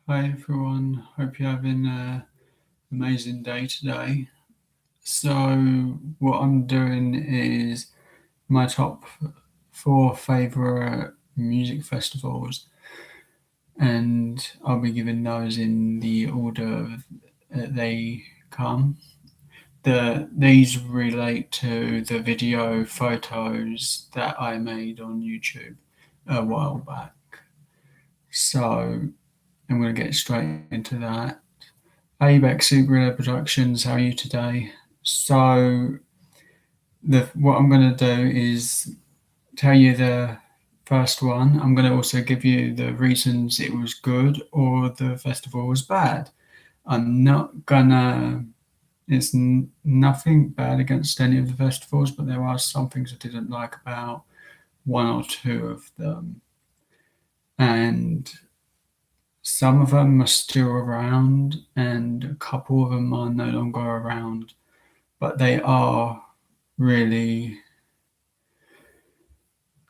Hi everyone, hope you're having an amazing day today. So, what I'm doing is my top 4 favourite music festivals, and I'll be giving those in the order that they come. These relate to the video photos that I made on YouTube a while back. So, I'm going to get straight into that. ABEX Super Productions, how are you today? So, what I'm going to do is tell you the first one. I'm going to also give you the reasons it was good or the festival was bad. I'm not gonna. It's nothing bad against any of the festivals, but there are some things I didn't like about one or two of them, and some of them are still around, and a couple of them are no longer around. But they are really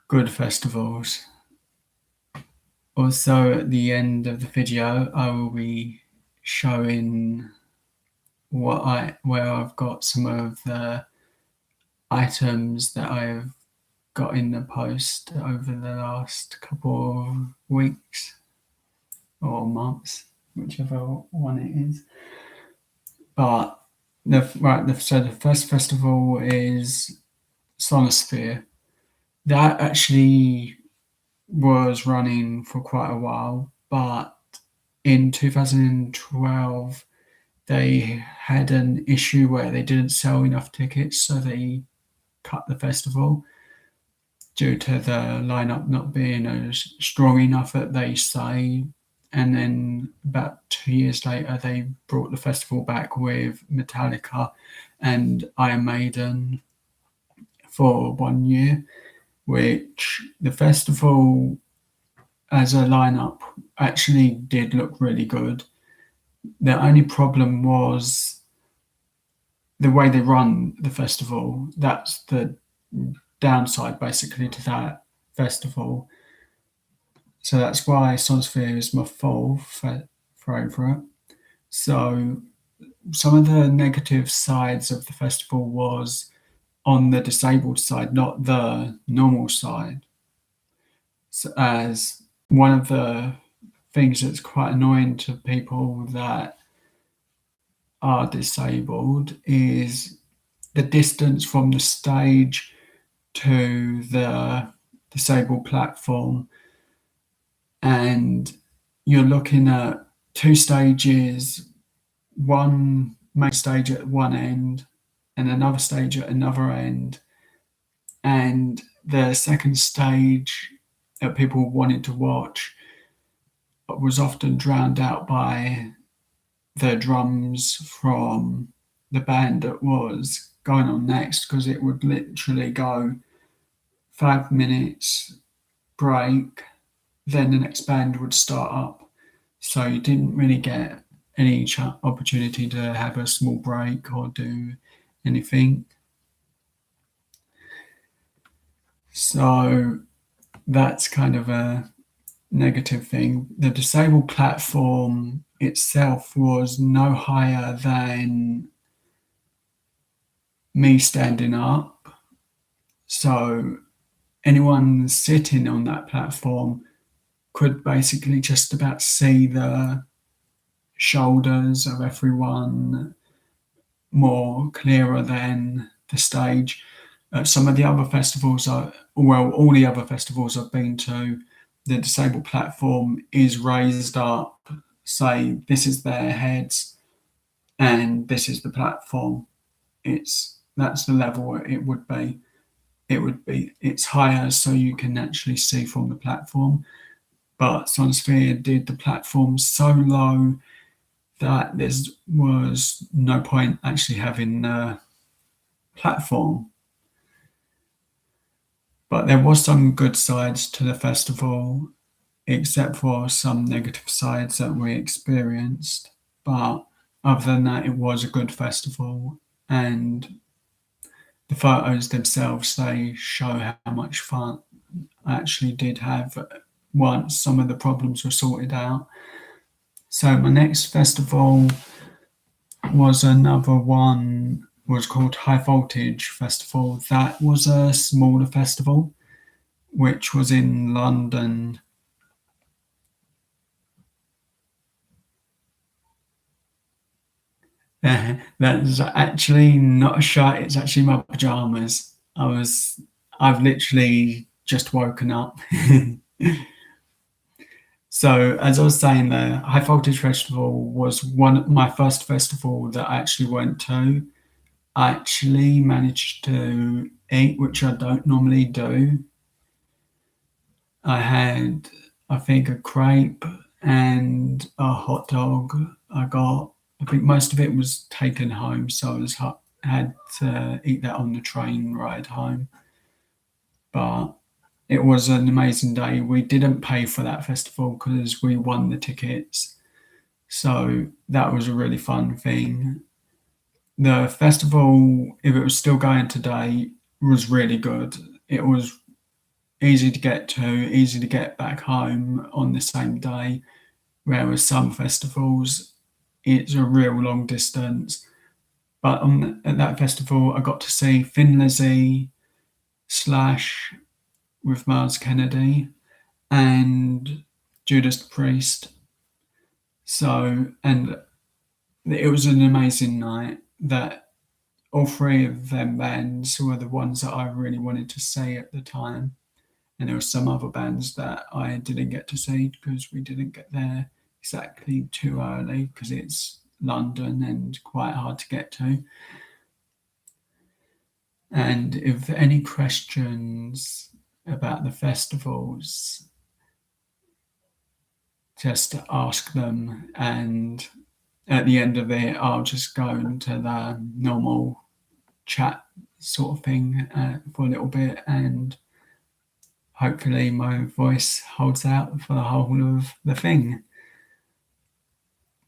good festivals. Also, at the end of the video, I will be showing where I've got some of the items that I've got in the post over the last couple of weeks or months, whichever one it is. But so the first festival is Sonosphere. That actually was running for quite a while, but in 2012 they had an issue where they didn't sell enough tickets, so they cut the festival due to the lineup not being as strong enough that they say. And then about 2 years later, they brought the festival back with Metallica and Iron Maiden for 1 year, which the festival as a lineup actually did look really good. The only problem was the way they run the festival. That's the downside basically to that festival. So that's why Sonosphere is my favourite. So some of the negative sides of the festival was on the disabled side, not the normal side. So as one of the things that's quite annoying to people that are disabled is the distance from the stage to the disabled platform, and you're looking at 2 stages, one main stage at one end and another stage at another end, and the second stage that people wanted to watch was often drowned out by the drums from the band that was going on next, because it would literally go 5 minutes break, then the next band would start up. So you didn't really get any opportunity to have a small break or do anything. So that's kind of a negative thing. The disabled platform itself was no higher than me standing up. So anyone sitting on that platform could basically just about see the shoulders of everyone more clearer than the stage. Some of the other festivals all the other festivals I've been to, the disabled platform is raised up, say this is their heads and this is the platform. That's the level it would be. It's higher so you can actually see from the platform. But Sonosphere did the platform so low that there was no point actually having a platform. But there was some good sides to the festival, except for some negative sides that we experienced. But other than that, it was a good festival, and the photos themselves, they show how much fun I actually did have once some of the problems were sorted out. So my next festival was another one, was called High Voltage Festival. That was a smaller festival, which was in London. That's actually not a shot, it's actually my pajamas. I've literally just woken up. So, as I was saying, the High Voltage Festival was my first festival that I actually went to. I actually managed to eat, which I don't normally do. I had, I think, a crepe and a hot dog. I think most of it was taken home, so had to eat that on the train ride home. But it was an amazing day. We didn't pay for that festival because we won the tickets. So that was a really fun thing. The festival, if it was still going today, was really good. It was easy to get to, easy to get back home on the same day, whereas some festivals, it's a real long distance. But at that festival, I got to see Thin Lizzy, Slash with Miles Kennedy, and Judas Priest. So, and it was an amazing night. That all three of them bands were the ones that I really wanted to see at the time. And there were some other bands that I didn't get to see because we didn't get there exactly too early because it's London and quite hard to get to. And if any questions about the festivals, just ask them, and at the end of it, I'll just go into the normal chat sort of thing for a little bit, and hopefully my voice holds out for the whole of the thing.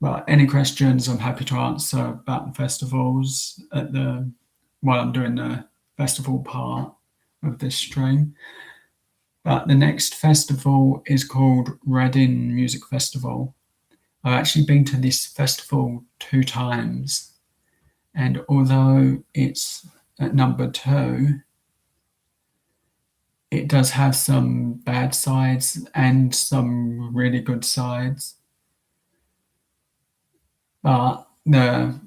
But any questions, I'm happy to answer about the festivals while I'm doing the festival part of this stream. But the next festival is called Reading Music Festival. I've actually been to this festival 2 times, and although it's at number 2, it does have some bad sides and some really good sides. But the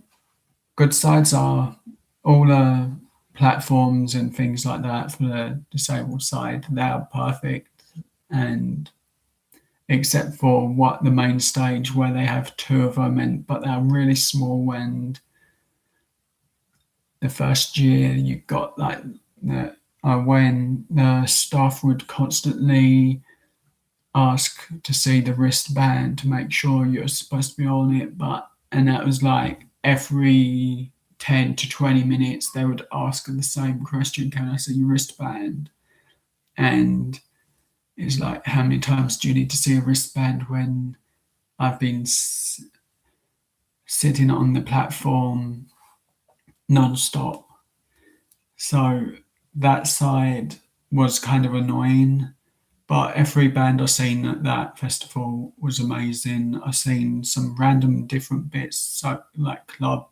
good sides are all the platforms and things like that for the disabled side. They are perfect, and except for what the main stage where they have 2 of them, but they're really small. And the first year you got like when the staff would constantly ask to see the wristband to make sure you're supposed to be on it, and that was like every 10 to 20 minutes they would ask the same question, can I see your wristband? And it's like, how many times do you need to see a wristband when I've been sitting on the platform non-stop? So that side was kind of annoying, but every band I've seen at that festival was amazing. I've seen some random different bits, so like club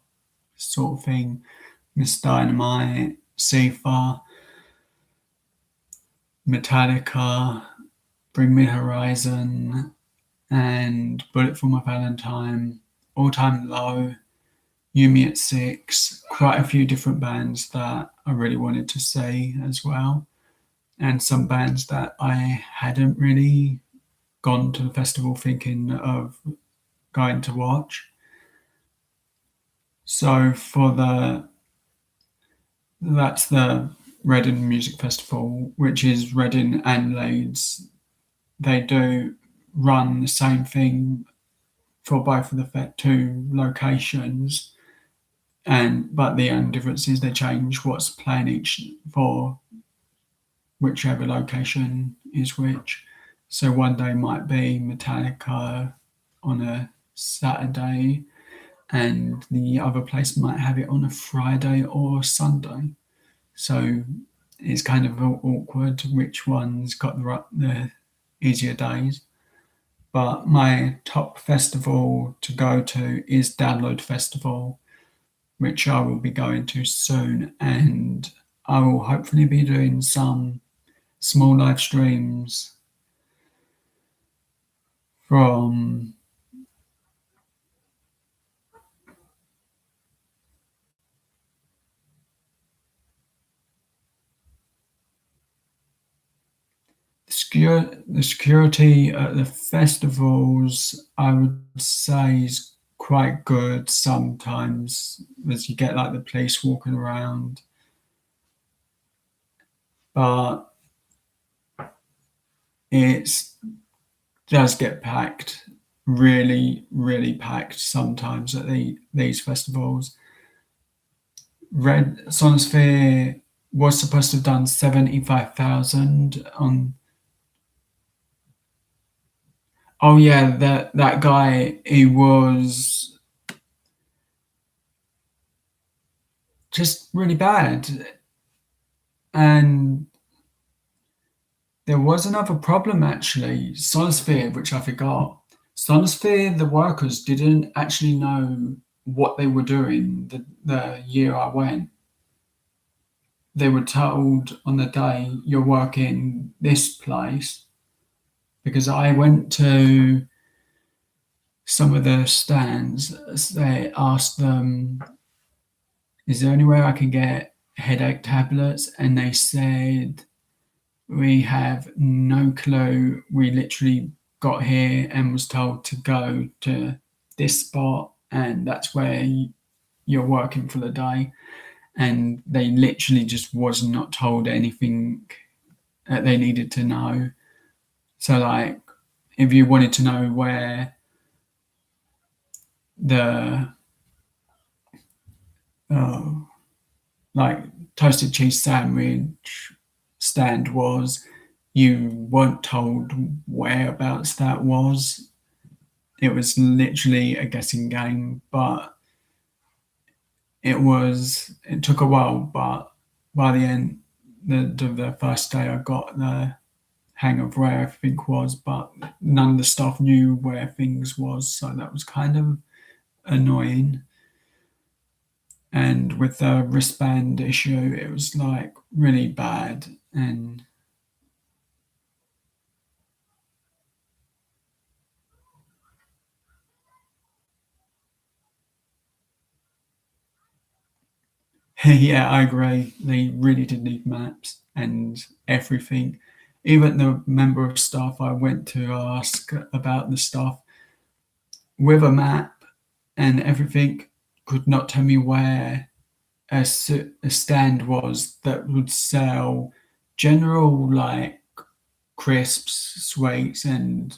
sort of thing, Miss Dynamite, Sifa, Metallica, Bring Me Horizon, and Bullet for My Valentine, All Time Low, Yumi at Six, quite a few different bands that I really wanted to see as well, and some bands that I hadn't really gone to the festival thinking of going to watch. So that's the Reading Music Festival, which is Reading and Leeds. They do run the same thing for both of the 2 locations, but the only difference is they change what's playing each for whichever location is which. So one day might be Metallica on a Saturday, and the other place might have it on a Friday or Sunday. So it's kind of awkward which one's got the easier days. but my top festival to go to is Download Festival, which I will be going to soon, and I will hopefully be doing some small live streams from the security at the festivals. I would say is quite good sometimes, as you get like the police walking around, but it does get packed, really, really packed sometimes at these festivals. Red Sonosphere was supposed to have done 75,000 on. Oh yeah, that guy, he was just really bad. And there was another problem actually. Sonosphere, which I forgot. Sonosphere, the workers didn't actually know what they were doing the year I went. They were told on the day, you're working this place, because I went to some of the stands. They asked them, is there anywhere I can get headache tablets? And they said, we have no clue. We literally got here and was told to go to this spot, and that's where you're working for the day. And they literally just was not told anything that they needed to know. So, like, if you wanted to know where the oh, like toasted cheese sandwich stand was, you weren't told whereabouts that was. It was literally a guessing game, but it took a while, but by the end the first day I got the hang of where everything was, but none of the staff knew where things was, so that was kind of annoying. And with the wristband issue, it was like really bad. And yeah, I agree. They really did need maps and everything. Even the member of staff I went to ask about the stuff with a map and everything could not tell me where a stand was that would sell general like crisps, sweets, and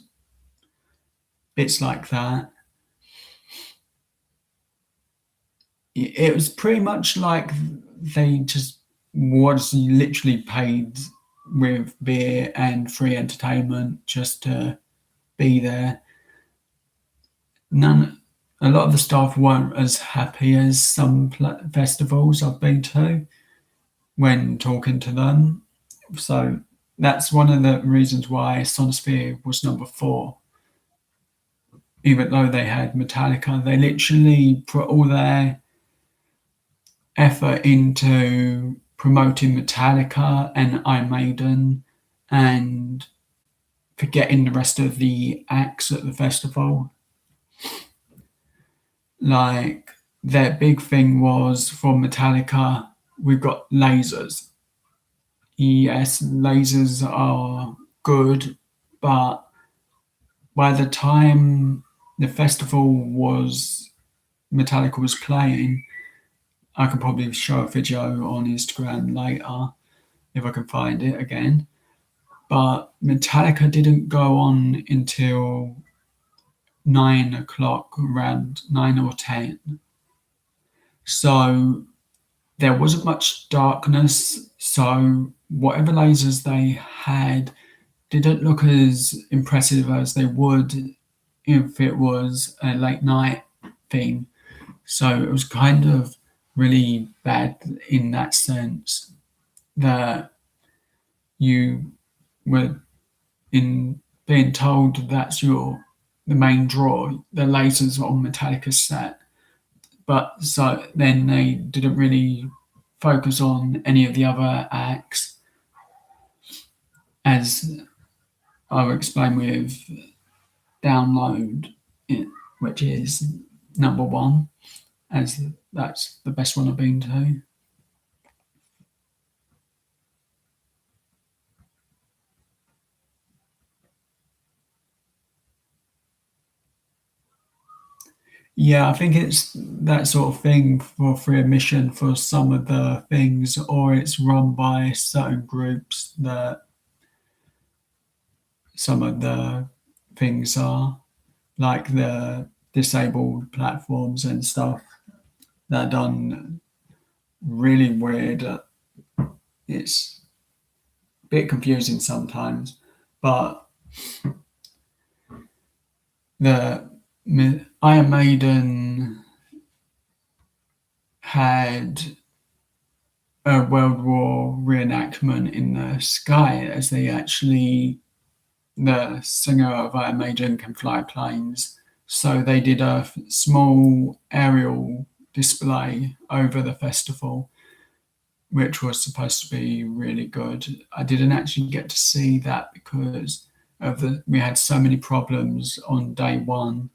bits like that. It was pretty much like they just was literally paid with beer and free entertainment just to be there. None, a lot of the staff weren't as happy as some festivals I've been to when talking to them. So that's one of the reasons why Sonosphere was number 4. Even though they had Metallica, they literally put all their effort into promoting Metallica and Iron Maiden and forgetting the rest of the acts at the festival. Like, their big thing was for Metallica, we've got lasers. Yes, lasers are good, but by the time the festival was Metallica was playing, I could probably show a video on Instagram later if I can find it again. But Metallica didn't go on until 9 o'clock, around 9 or 10. So there wasn't much darkness. So whatever lasers they had didn't look as impressive as they would if it was a late night thing. So it was kind of really bad in that sense that you were in being told that's the main draw. The Lasers on Metallica's set, but so then they didn't really focus on any of the other acts, as I'll explain with Download, which is number one, as that's the best one I've been to. Yeah, I think it's that sort of thing for free admission for some of the things, or it's run by certain groups that some of the things are, like the disabled platforms and stuff that are done really weird. It's a bit confusing sometimes, but the Iron Maiden had a World War reenactment in the sky, as the singer of Iron Maiden can fly planes. So they did a small aerial display over the festival, which was supposed to be really good. I didn't actually get to see that because we had so many problems on day one.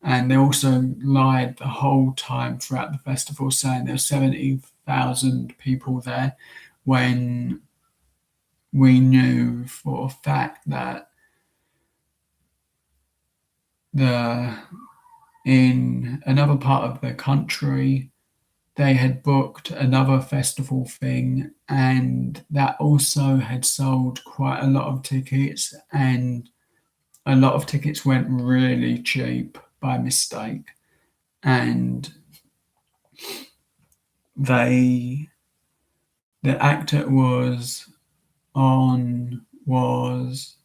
And they also lied the whole time throughout the festival, saying there were 70,000 people there, when we knew for a fact that in another part of the country, they had booked another festival thing, and that also had sold quite a lot of tickets, and a lot of tickets went really cheap by mistake. And the act it was on was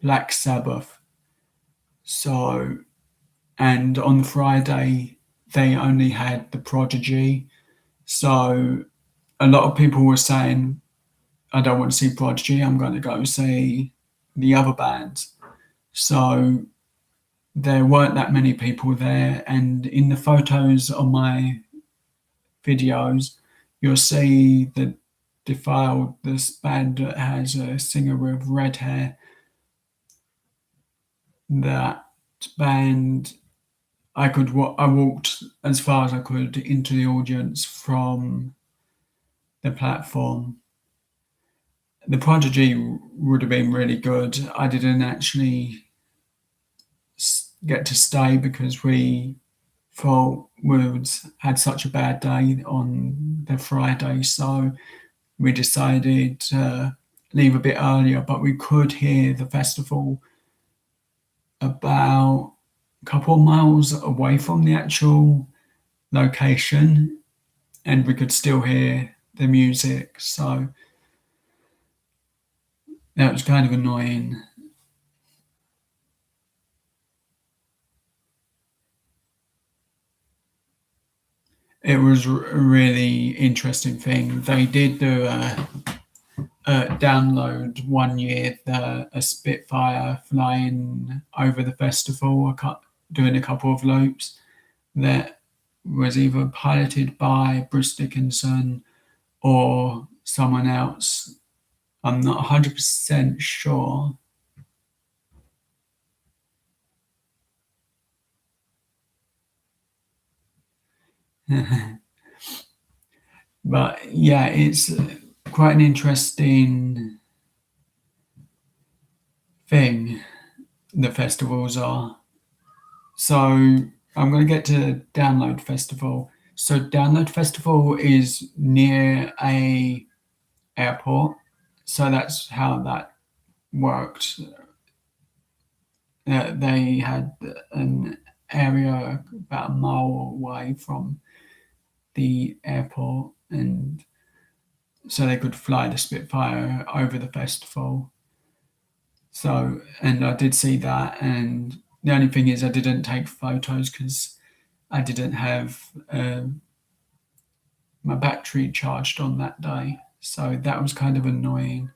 Black Sabbath. So, and on Friday they only had The Prodigy. So a lot of people were saying, I don't want to see Prodigy, I'm going to go see the other bands. So there weren't that many people there. And in the photos on my videos, you'll see the Defiled, this band that has a singer with red hair. That band, I walked as far as I could into the audience from the platform. The Prodigy would have been really good. I didn't actually get to stay because we thought we had such a bad day on the Friday, so we decided to leave a bit earlier, but we could hear the festival about a couple of miles away from the actual location, and we could still hear the music, so that was kind of annoying. It was a really interesting thing. They did do download one year, a Spitfire flying over the festival, doing a couple of loops, that was either piloted by Bruce Dickinson or someone else. I'm not 100% sure. But yeah, it's quite an interesting thing, the festivals are. So I'm going to get to Download Festival. So Download Festival is near a airport. So that's how that worked. They had an area about a mile away from the airport, and so they could fly the Spitfire over the festival. So, and I did see that, and the only thing is I didn't take photos because I didn't have my battery charged on that day. So that was kind of annoying.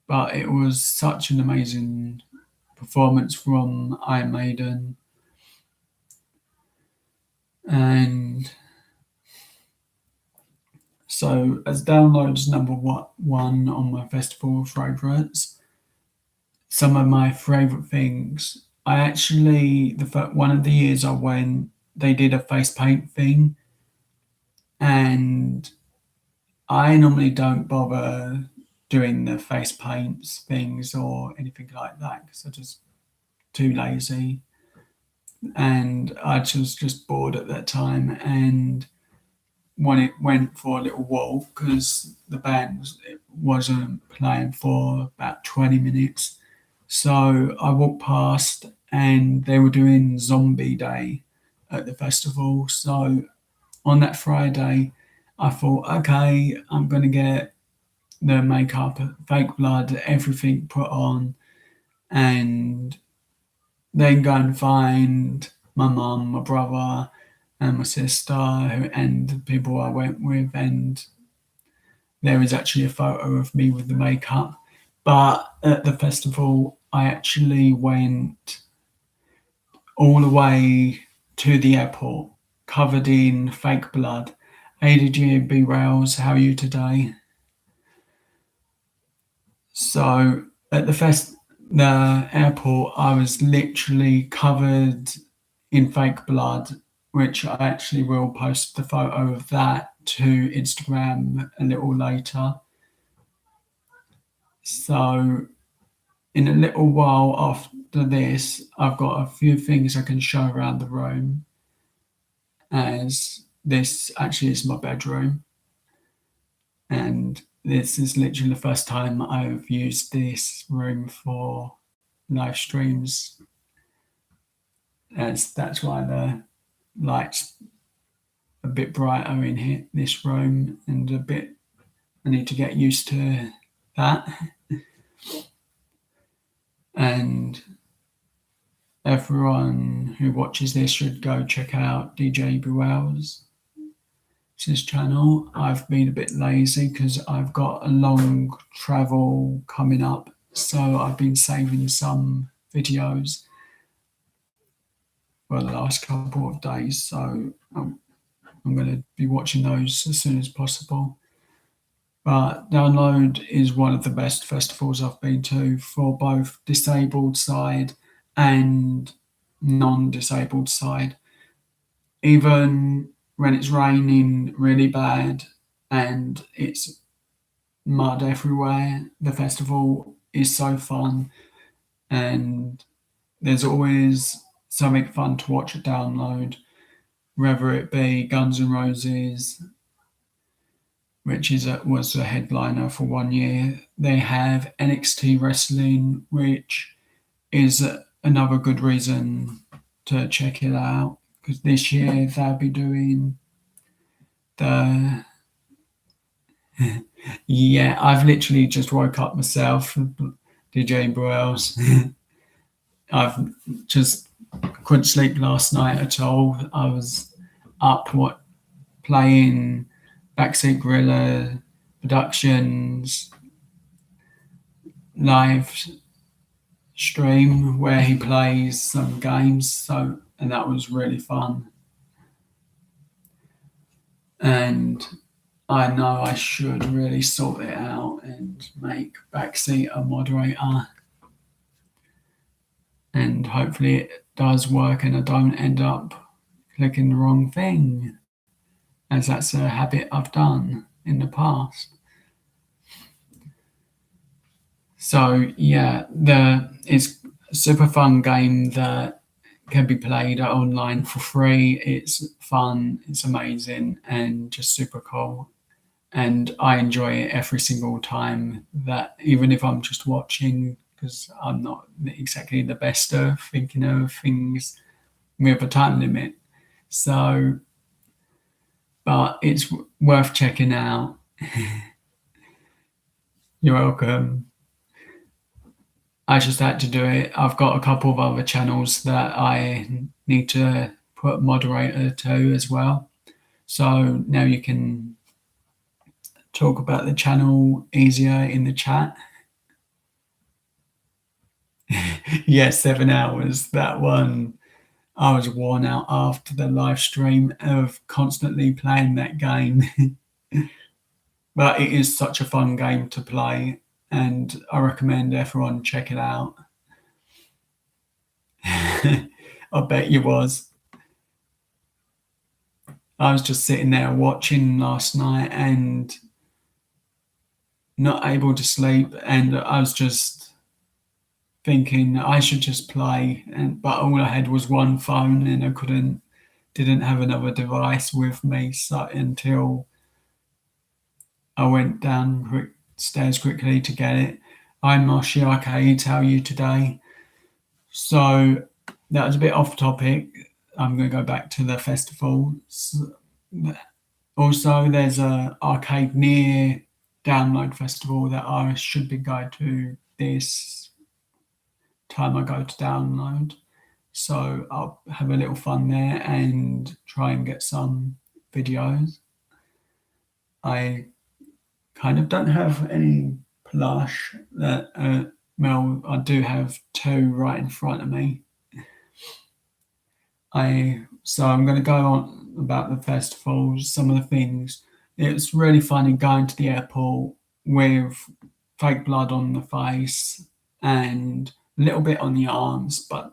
but it was such an amazing performance from Iron Maiden. And so, as downloads number one on my festival favourites, some of my favourite things. I actually, one of the years I went, they did a face paint thing, and I normally don't bother doing the face paints things or anything like that because I'm just too lazy. And I was just bored at that time. And when it went for a little walk, because the band wasn't playing for about 20 minutes. So I walked past and they were doing Zombie Day at the festival. So on that Friday, I thought, okay, I'm going to get the makeup, fake blood, everything put on, and then go and find my mum, my brother, and my sister, and the people I went with. And there is actually a photo of me with the makeup. But at the festival, I actually went all the way to the airport, covered in fake blood. Hey, did you be Rails? How are you today? So at the airport, I was literally covered in fake blood, which I actually will post the photo of that to Instagram a little later. So in a little while after this, I've got a few things I can show around the room, as this actually is my bedroom. And this is literally the first time I've used this room for live streams, as that's why the lights a bit brighter in here, this room, and I need to get used to that. And everyone who watches this should go check out DJ Buell's his channel. I've been a bit lazy because I've got a long travel coming up, so I've been saving some videos for the last couple of days. So I'm going to be watching those as soon as possible. But Download is one of the best festivals I've been to for both disabled side and non-disabled side. Even when it's raining really bad and it's mud everywhere, the festival is so fun, and there's always something fun to watch at Download, whether it be Guns N' Roses, which was a headliner for 1 year. They have NXT Wrestling, which is another good reason to check it out, because this year they'll be doing the yeah, I've literally just woke up myself, DJ Broyles. I've just couldn't sleep last night at all. I was up playing Backseat Gorilla Productions live stream where he plays some games, and that was really fun. And I know I should really sort it out and make Backseat a moderator, and hopefully it does work and I don't end up clicking the wrong thing, as that's a habit I've done in the past. So yeah, it's a super fun game that can be played online for free. It's fun, it's amazing, and just super cool. And I enjoy it every single time, that even if I'm just watching, because I'm not exactly the best at thinking of things with a time limit. So, but it's worth checking out. You're welcome. I just had to do it. I've got a couple of other channels that I need to put moderator to as well. So now you can talk about the channel easier in the chat. Yeah, 7 hours. That one, I was worn out after the live stream of constantly playing that game. But it is such a fun game to play, and I recommend everyone check it out. I bet you was. I was just sitting there watching last night and not able to sleep, and I was just thinking I should just play, but all I had was one phone, and I didn't have another device with me. So until I went downstairs quickly to get it. I'm Moshi Arcade. How are you today? So that was a bit off topic. I'm going to go back to the festival. Also, there's a arcade near Download Festival that I should be going to this time I go to Download. So I'll have a little fun there and try and get some videos. I kind of don't have any plush that well, I do have two right in front of me. So I'm going to go on about the festivals, some of the things. It's really funny going to the airport with fake blood on the face and a little bit on the arms, but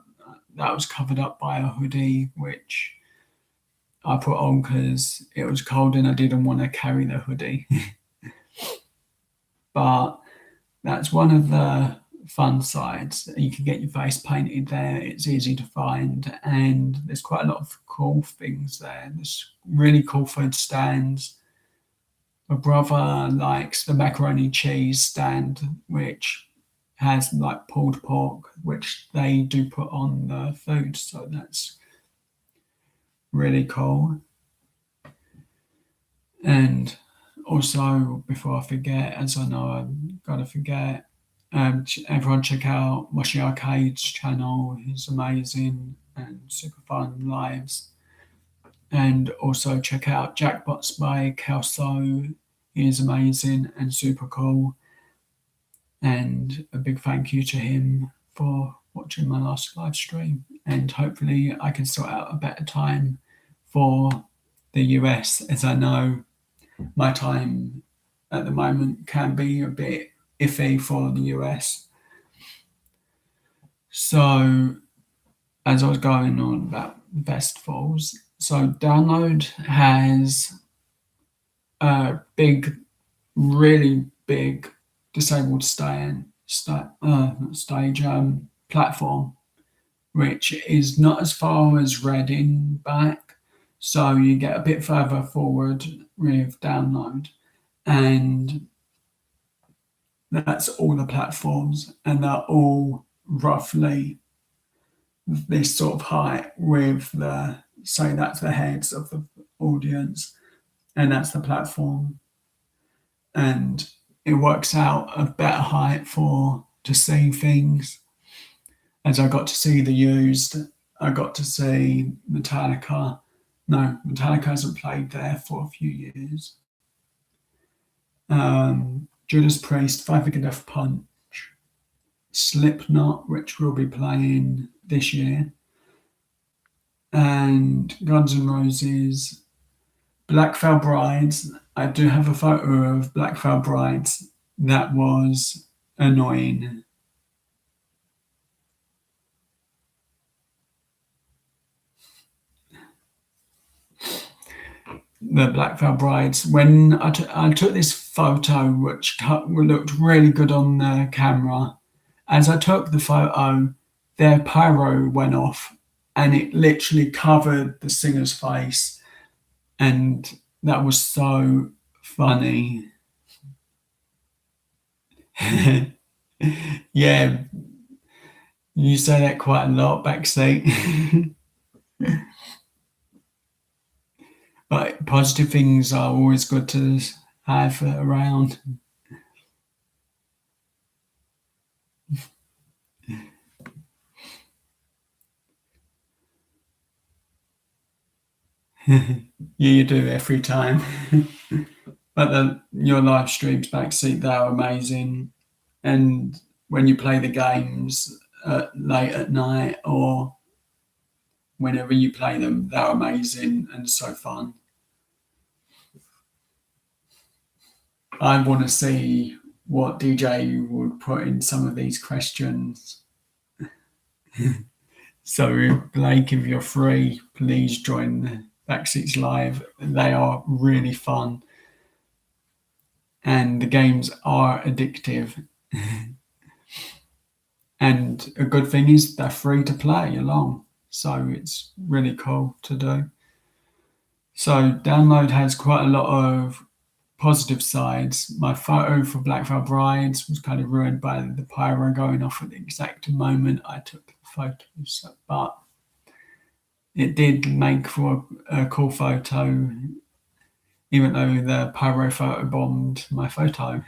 that was covered up by a hoodie, which I put on because it was cold and I didn't want to carry the hoodie. But that's one of the fun sides. You can get your face painted there. It's easy to find, and there's quite a lot of cool things there. There's really cool food stands. My brother likes the macaroni cheese stand, which has like pulled pork, which they do put on the food. So that's really cool. And also, before I forget, as I know I'm gonna forget, everyone check out Moshi Arcade's channel. He's amazing and super fun lives. And also check out Jackbots by Kelso. He is amazing and super cool. And a big thank you to him for watching my last live stream. And hopefully I can sort out a better time for the US, as I know my time at the moment can be a bit iffy for the US. So, as I was going on about festivals, so Download has a really big disabled stage platform, which is not as far as Reading back. So you get a bit further forward with Download, and that's all the platforms, and they're all roughly this sort of height with say that's the heads of the audience, and that's the platform, and it works out a better height to see things. As I got to see The Used, I got to see Metallica. No, Metallica hasn't played there for a few years. Judas Priest, Five Finger Death Punch, Slipknot, which will be playing this year, and Guns N' Roses, Black Veil Brides. I do have a photo of Black Veil Brides that was annoying. The Black Veil Brides. When I took this photo, which looked really good on the camera, as I took the photo, their pyro went off and it literally covered the singer's face. And that was so funny. Yeah, you say that quite a lot backseat. But positive things are always good to have around. Yeah, you do every time. But your live streams backseat, they're amazing. And when you play the games, late at night or whenever you play them. They're amazing and so fun. I want to see what DJ would put in some of these questions. So, Blake, if you're free, please join Backseats Live. They are really fun, and the games are addictive. And a good thing is they're free to play along, so it's really cool to do. So, Download has quite a lot of positive sides. My photo for Black Veil Brides was kind of ruined by the pyro going off at the exact moment I took the photos, but it did make for a cool photo, even though the pyro photo bombed my photo.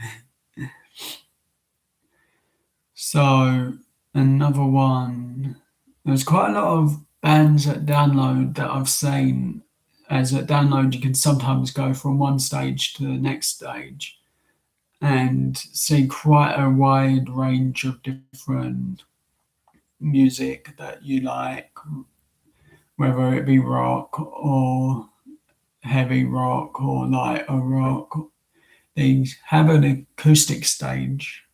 So another one, there's quite a lot of bands at Download that I've seen. As at Download, you can sometimes go from one stage to the next stage and see quite a wide range of different music that you like, whether it be rock or heavy rock or lighter rock. They have an acoustic stage.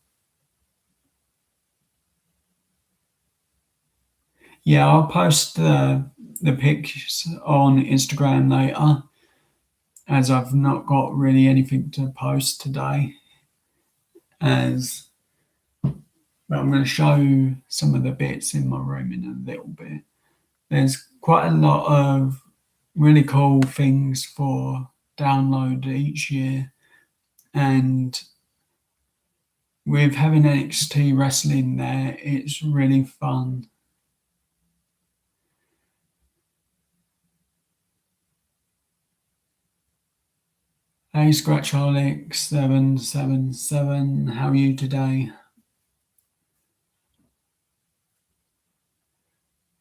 Yeah, I'll post the pics on Instagram later, as I've not got really anything to post today. As well, I'm going to show some of the bits in my room in a little bit. There's quite a lot of really cool things for Download each year, and with having NXT wrestling there, it's really fun. Hey Scratchaholic777, how are you today?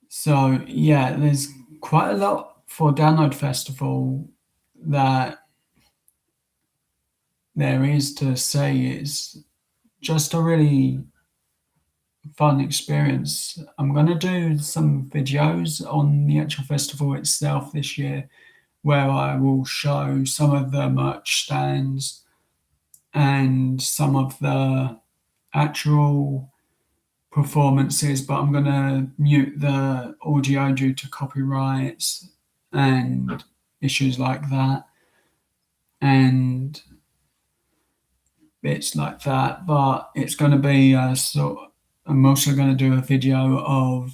So yeah, there's quite a lot for Download Festival that there is to say. It's just a really fun experience. I'm going to do some videos on the actual festival itself this year where I will show some of the merch stands and some of the actual performances, but I'm going to mute the audio due to copyrights and issues like that and bits like that. But it's going to be I'm also going to do a video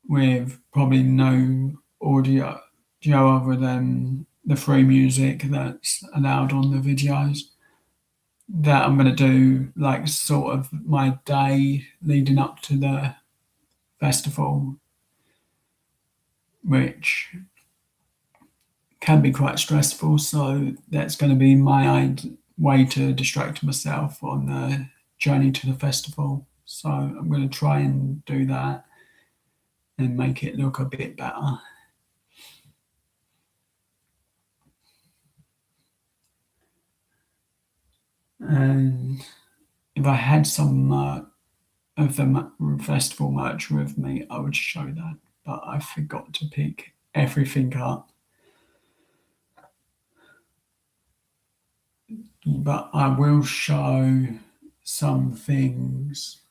with probably no audio other than the free music that's allowed on the videos, that I'm going to do like sort of my day leading up to the festival, which can be quite stressful. So that's going to be my way to distract myself on the journey to the festival. So I'm going to try and do that and make it look a bit better. And if I had some of the festival merch with me, I would show that, but I forgot to pick everything up. But I will show some things,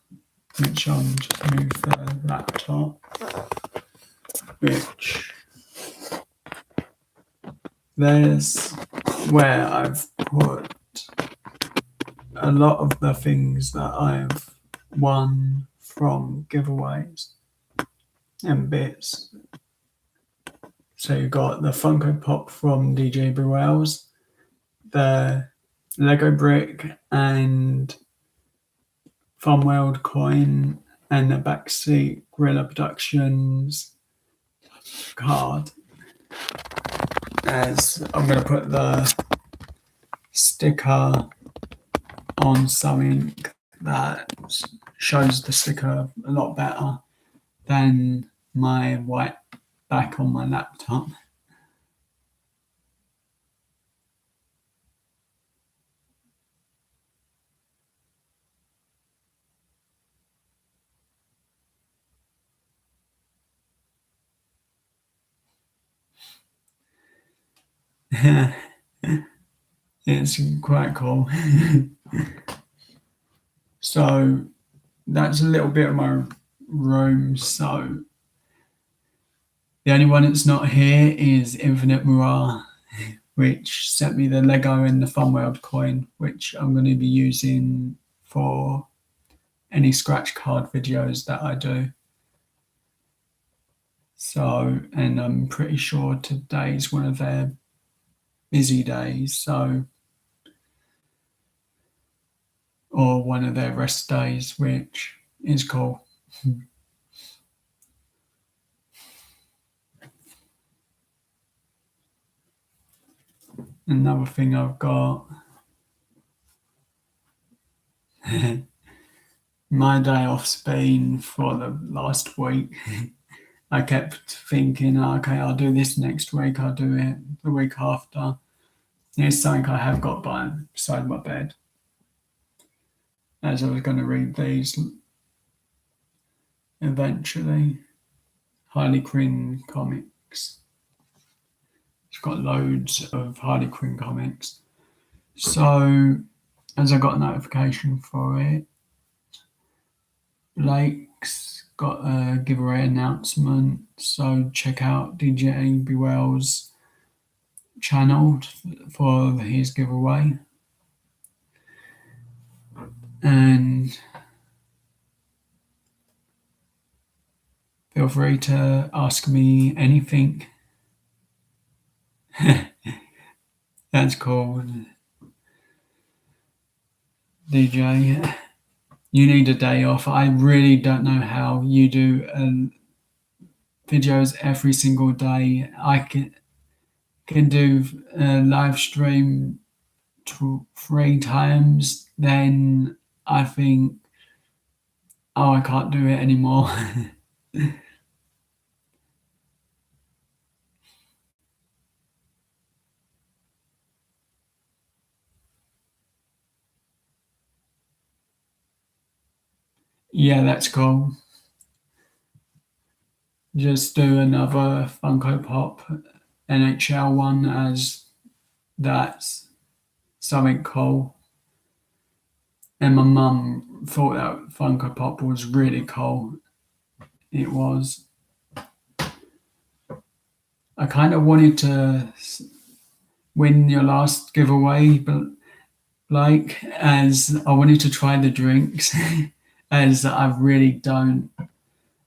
which I'm just move the laptop, which there's where I've put a lot of the things that I've won from giveaways and bits. So you've got the Funko Pop from DJ Burrell's, the Lego brick and Fun World coin, and the Backseat Gorilla Productions card. As I'm going to put the sticker on something that shows the sticker a lot better than my white back on my laptop. It's quite cool. So that's a little bit of my room. So the only one that's not here is Infinite Mirage, which sent me the Lego and the Funworld coin, which I'm going to be using for any scratch card videos that I do. So, and I'm pretty sure today's one of their busy days, so, or one of their rest days, which is cool. Another thing I've got, my day off's been for the last week. I kept thinking, okay, I'll do this next week, I'll do it the week after. Here's something I have got by beside my bed. As I was going to read these eventually. Harley Quinn comics. It's got loads of Harley Quinn comics. So, as I got a notification for it, Blake's got a giveaway announcement. So, check out DJ B. Wells' channel for his giveaway. And feel free to ask me anything. That's cool. DJ, you need a day off. I really don't know how you do videos every single day. I can do a live stream 3 times, then I think, oh, I can't do it anymore. Yeah, that's cool. Just do another Funko Pop NHL one, as that's something cool. And my mum thought that Funko Pop was really cool. It was. I kind of wanted to win your last giveaway, but like, as I wanted to try the drinks, as I really don't.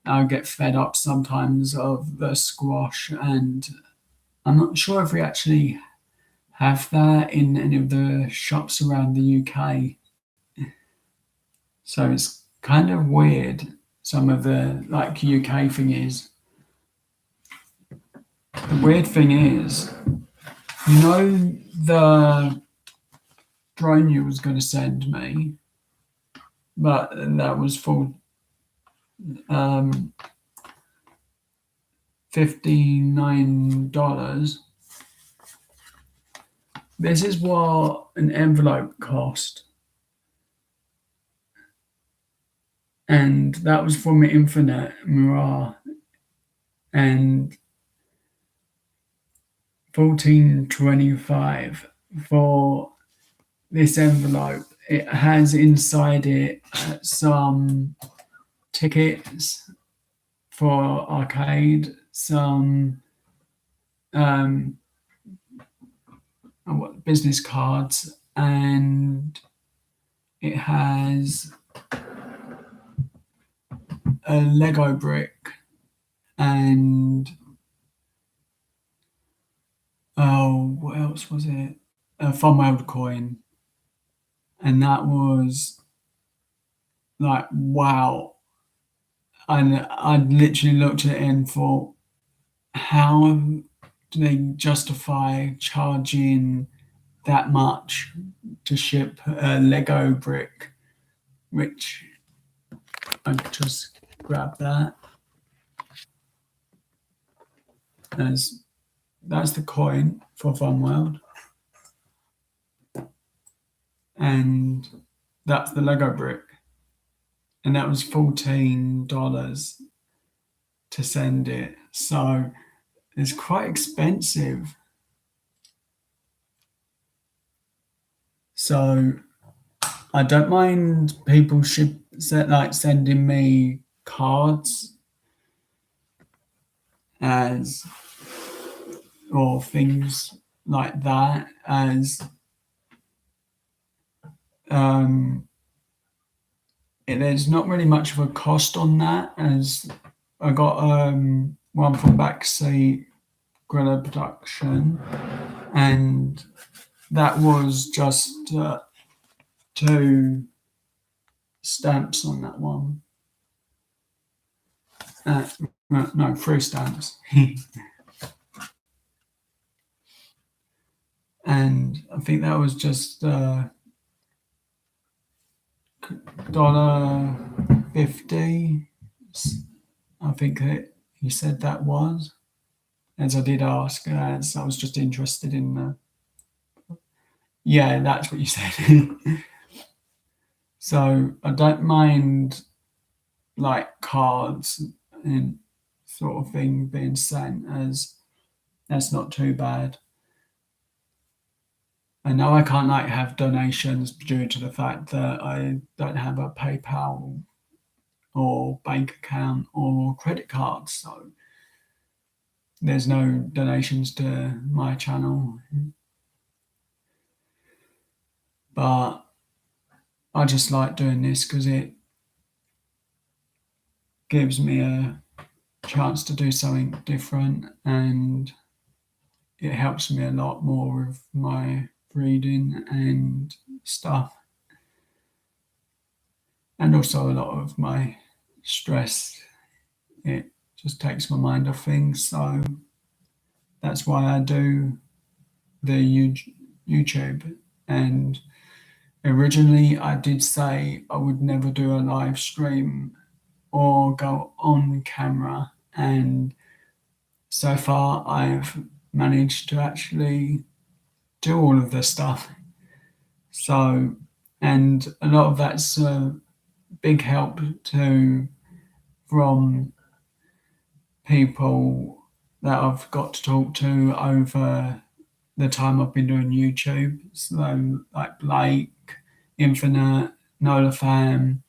I'll get fed up sometimes of the squash, and I'm not sure if we actually have that in any of the shops around the UK. So it's kind of weird. Some of the like UK thing is. The weird thing is, you know, the drone you was going to send me, but that was for $59. This is what an envelope cost. And that was from Infinite Mirage. And $14.25 for this envelope. It has inside it some tickets for arcade, some business cards, and it has a Lego brick and what else was it? A Funworld coin, and that was like, wow. And I literally looked at it and thought, how do they justify charging that much to ship a Lego brick? Which I just grabbed that. That's the coin for Funworld. And that's the Lego brick. And that was $14 to send it. So it's quite expensive. So I don't mind people sending me cards as or things like that as there's not really much of a cost on that, as I got one from Backseat Gorilla Production, and that was just 2 stamps on that one. No, 3 stamps. And I think that was just $1.50. I think that he said that was, as I did ask, as I was just interested in yeah, that's what you said. So I don't mind like cards and sort of thing being sent, as that's not too bad. I know I can't like have donations due to the fact that I don't have a PayPal or bank account or credit card, so there's no donations to my channel. But I just like doing this because it gives me a chance to do something different, and it helps me a lot more with my reading and stuff, and also a lot of my stress. It just takes my mind off things, so that's why I do the YouTube. And originally I did say I would never do a live stream or go on camera, and so far I've managed to actually do all of this stuff. So, and a lot of that's a big help from people that I've got to talk to over the time I've been doing YouTube. So like Blake, Infinite, Nola Fam,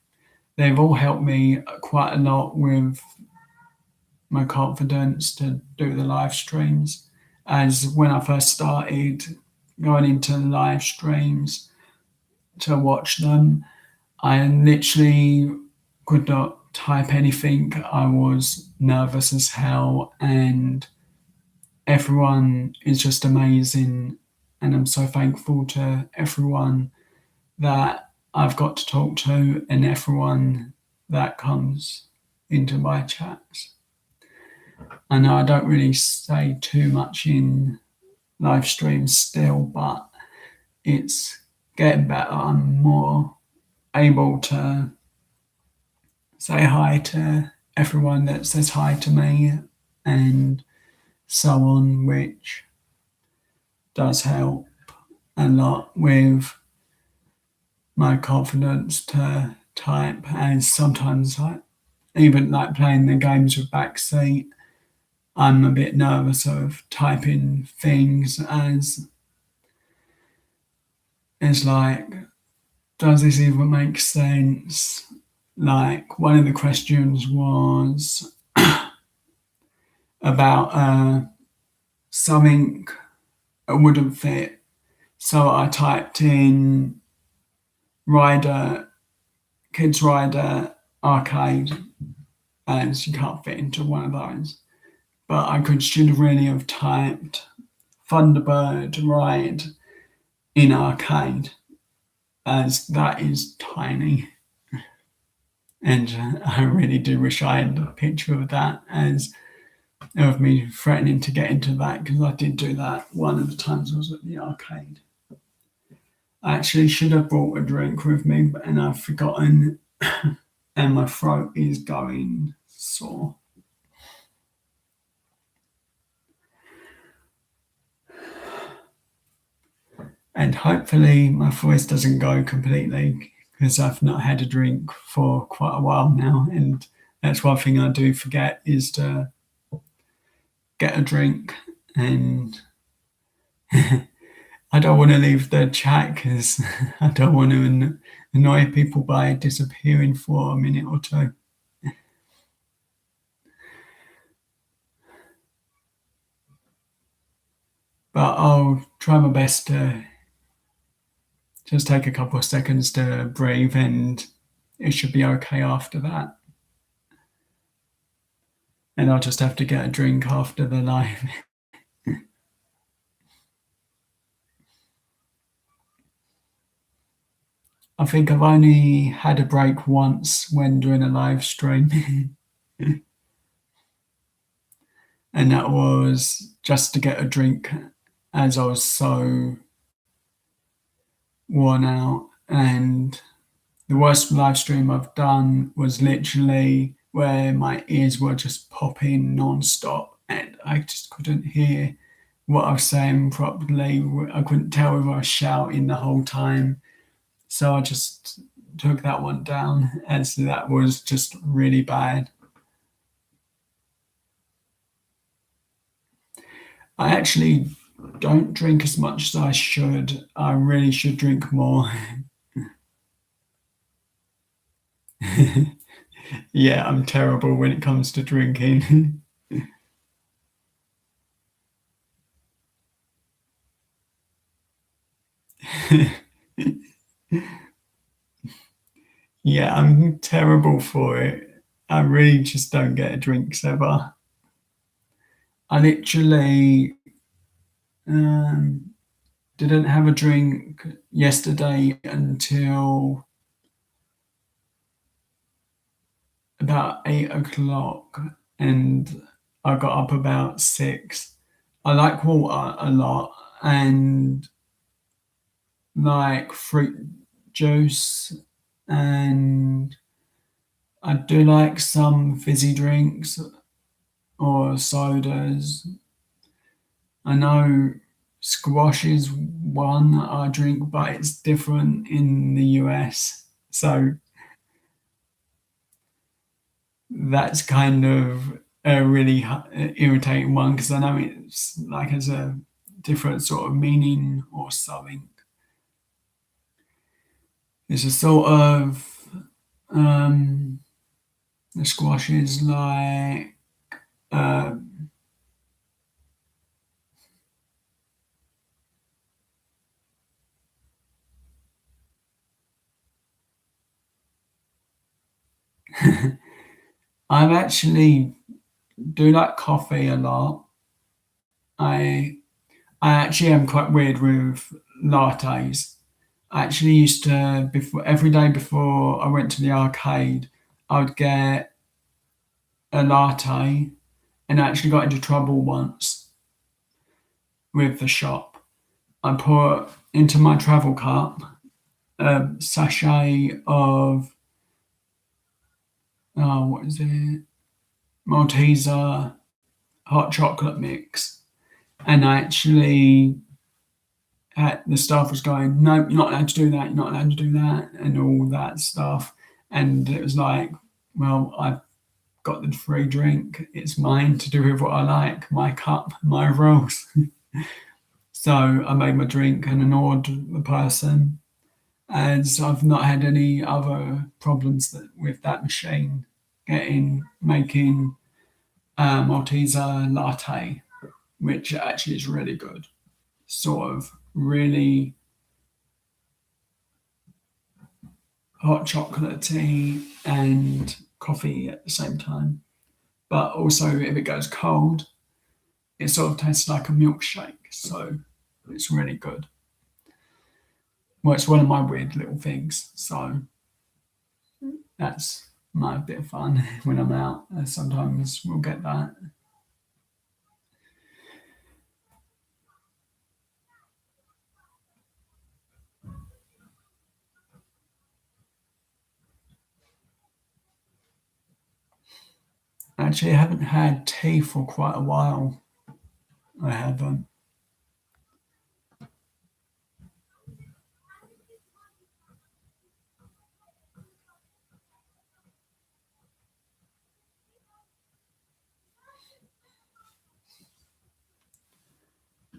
they've all helped me quite a lot with my confidence to do the live streams. As when I first started going into live streams to watch them, I literally could not type anything. I was nervous as hell, and everyone is just amazing. And I'm so thankful to everyone that I've got to talk to and everyone that comes into my chats. I know I don't really say too much in live streams still, but it's getting better. I'm more able to say hi to everyone that says hi to me and so on, which does help a lot with my confidence to type. And sometimes, like, even like playing the games with Backseat, I'm a bit nervous of typing things, as it's like, does this even make sense? Like, one of the questions was about something wouldn't fit. So I typed in Kids Rider Arcade, as you can't fit into one of those. But I should really have typed Thunderbird Ride in Arcade, as that is tiny. And I really do wish I had a picture of that, as of me threatening to get into that, because I did do that one of the times I was at the arcade. I actually should have brought a drink with me, and I've forgotten, and my throat is going sore. And hopefully my voice doesn't go completely, because I've not had a drink for quite a while now, and that's one thing I do forget, is to get a drink. And I don't want to leave the chat because I don't want to annoy people by disappearing for a minute or two. But I'll try my best to just take a couple of seconds to breathe, and it should be okay after that. And I'll just have to get a drink after the live. I think I've only had a break once when doing a live stream. And that was just to get a drink as I was so worn out. And the worst live stream I've done was literally where my ears were just popping non-stop and I just couldn't hear what I was saying properly. I couldn't tell if I was shouting the whole time. So I just took that one down as that was just really bad. I actually don't drink as much as I should. I really should drink more. Yeah, I'm terrible when it comes to drinking. Yeah, I'm terrible for it. I really just don't get a drink ever. I literally didn't have a drink yesterday until about 8 o'clock, and I got up about 6. I like water a lot and like fruit juice, and I do like some fizzy drinks or sodas. I know squash is one that I drink, but it's different in the US. So that's kind of a really irritating one because I know it's like has a different sort of meaning or something. It's a sort of the squash is like um, I've actually do like coffee a lot. I I actually am quite weird with lattes. I actually used to before every day before I went to the arcade, I would get a latte, and I actually got into trouble once with the shop. I put into my travel cup a sachet of what is it, Malteser hot chocolate mix, and I actually the staff was going, no, you're not allowed to do that, you're not allowed to do that, and all that stuff. And it was like, well, I've got the free drink, it's mine to do with what I like, my cup, my rules. So I made my drink and ignored the person, as I've not had any other problems with that machine making Malteser latte, which actually is really good. Sort of really hot chocolate tea and coffee at the same time. But also, if it goes cold, it sort of tastes like a milkshake. So it's really good. Well, it's one of my weird little things. So that's my bit of fun when I'm out. Sometimes we'll get that. Actually, I haven't had tea for quite a while. I haven't.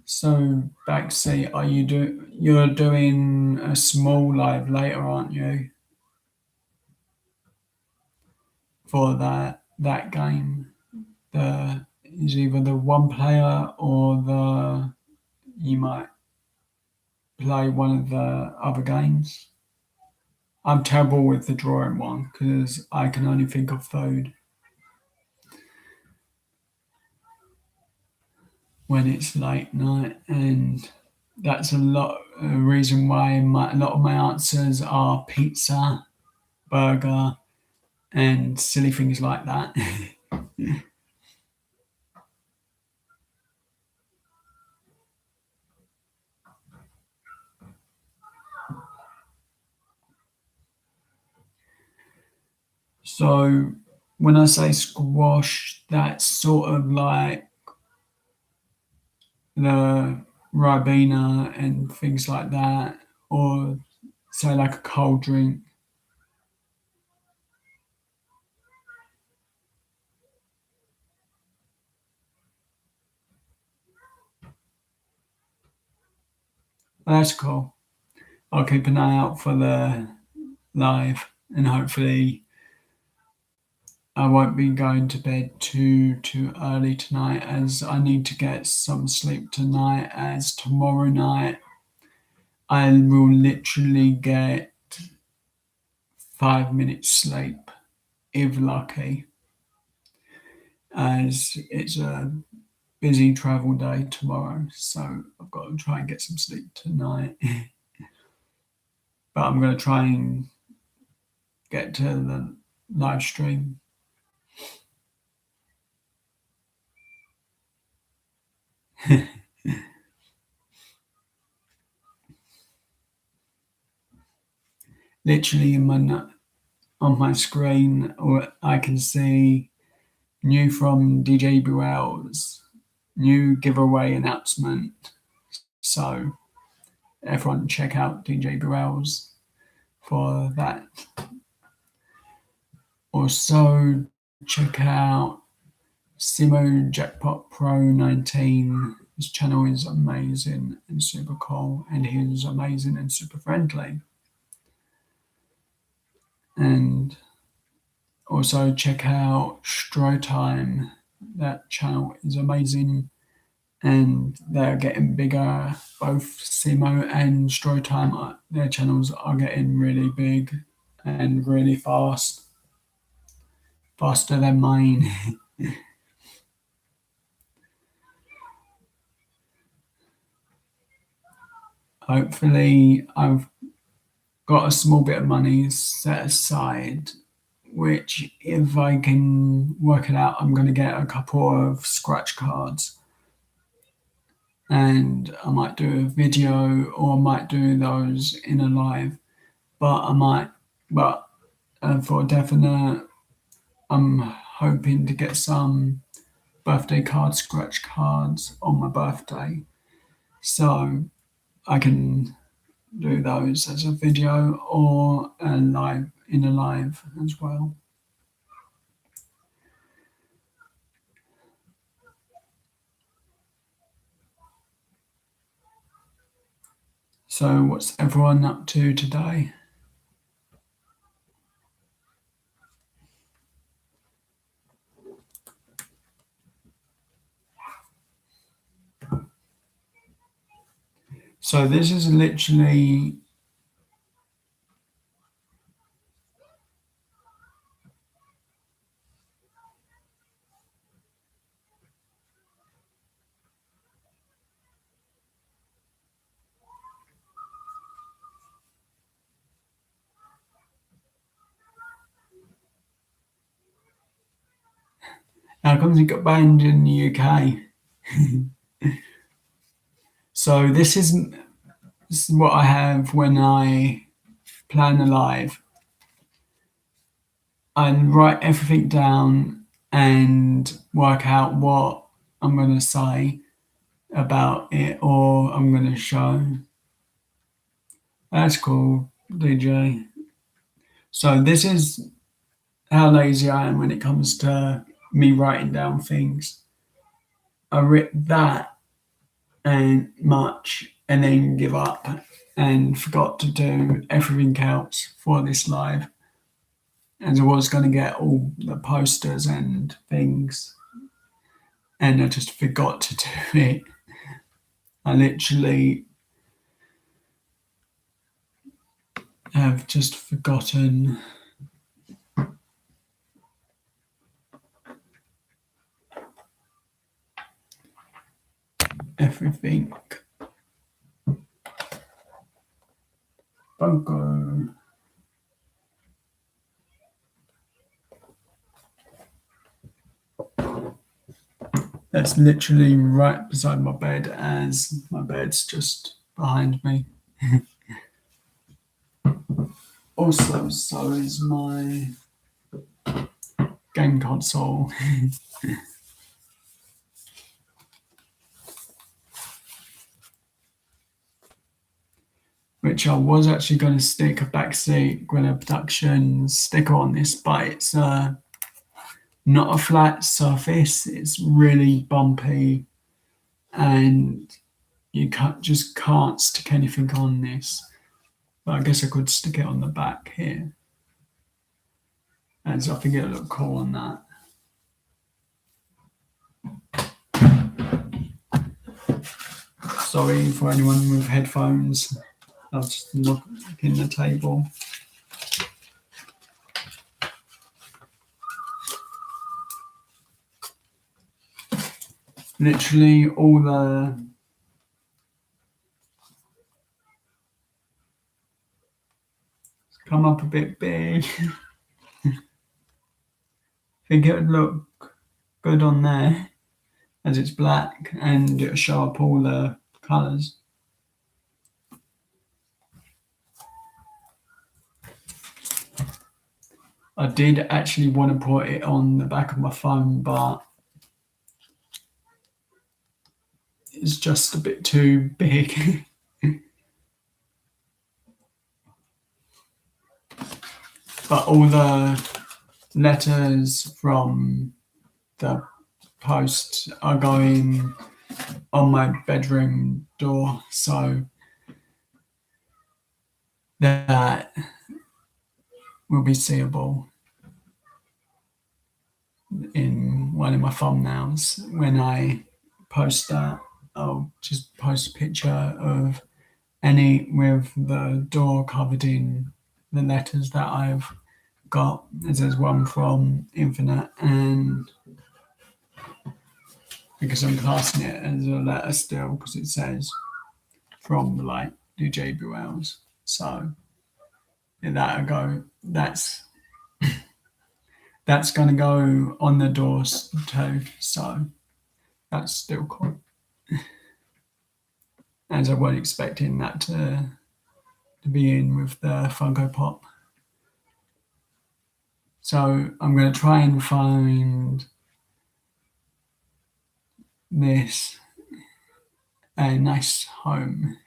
So backseat, you're doing a small live later, aren't you? For that game, the is either the one player or the you might play one of the other games. I'm terrible with the drawing one because I can only think of food when it's late night, and that's a reason why a lot of my answers are pizza, burger, and silly things like that. So when I say squash, that's sort of like the Ribena and things like that, or say like a cold drink. That's cool. I'll keep an eye out for the live, and hopefully I won't be going to bed too early tonight, as I need to get some sleep tonight, as tomorrow night I will literally get 5 minutes sleep, if lucky, as it's a busy travel day tomorrow. So I've got to try and get some sleep tonight. But I'm going to try and get to the live stream. Literally on my screen, or I can see new from DJ Burrell's new giveaway announcement. So everyone check out DJ Burrell's for that. Also check out Simo Jackpot Pro 19. His channel is amazing and super cool, and he's amazing and super friendly. And also check out Stro Time. That channel is amazing, and they're getting bigger. Both Simo and Stro Time, their channels are getting really big and really fast, faster than mine. Hopefully, I've got a small bit of money set aside, which, if I can work it out, I'm going to get a couple of scratch cards, and I might do a video, or I might do those in a live. But for definite, I'm hoping to get some birthday card scratch cards on my birthday, so I can do those as a video or a live as well. So what's everyone up to today? So this is literally how comes it got banned in the UK? So this is what I have when I plan a live. I write everything down and work out what I'm going to say about it, or I'm going to show. That's cool, DJ. So this is how lazy I am when it comes to me writing down things. I wrote that, and much, and then give up and forgot to do everything else for this live. And I was going to get all the posters and things, and I just forgot to do it. I literally have just forgotten everything. Bunko. That's literally right beside my bed, as my bed's just behind me. Also, so is my game console. Which I was actually going to stick a backseat Guerrilla Productions sticker on this, but it's not a flat surface. It's really bumpy, and you just can't stick anything on this. But I guess I could stick it on the back here, and so I think it'll look cool on that. Sorry for anyone with headphones. I'll just look in the table. Literally all the come up a bit big. I think it would look good on there as it's black, and it'll show up all the colours. I did actually want to put it on the back of my phone, but it's just a bit too big. But all the letters from the post are going on my bedroom door, so that will be seeable in one of my thumbnails. When I post that, I'll just post a picture of any with the door covered in the letters that I've got. There's one from Infinite, and because I'm classing it as a letter still, because it says from like DJ Wells. So that'll go. That's going to go on the doors too. So that's still cool. As I wasn't expecting that to be in with the Funko Pop. So I'm going to try and find this a nice home.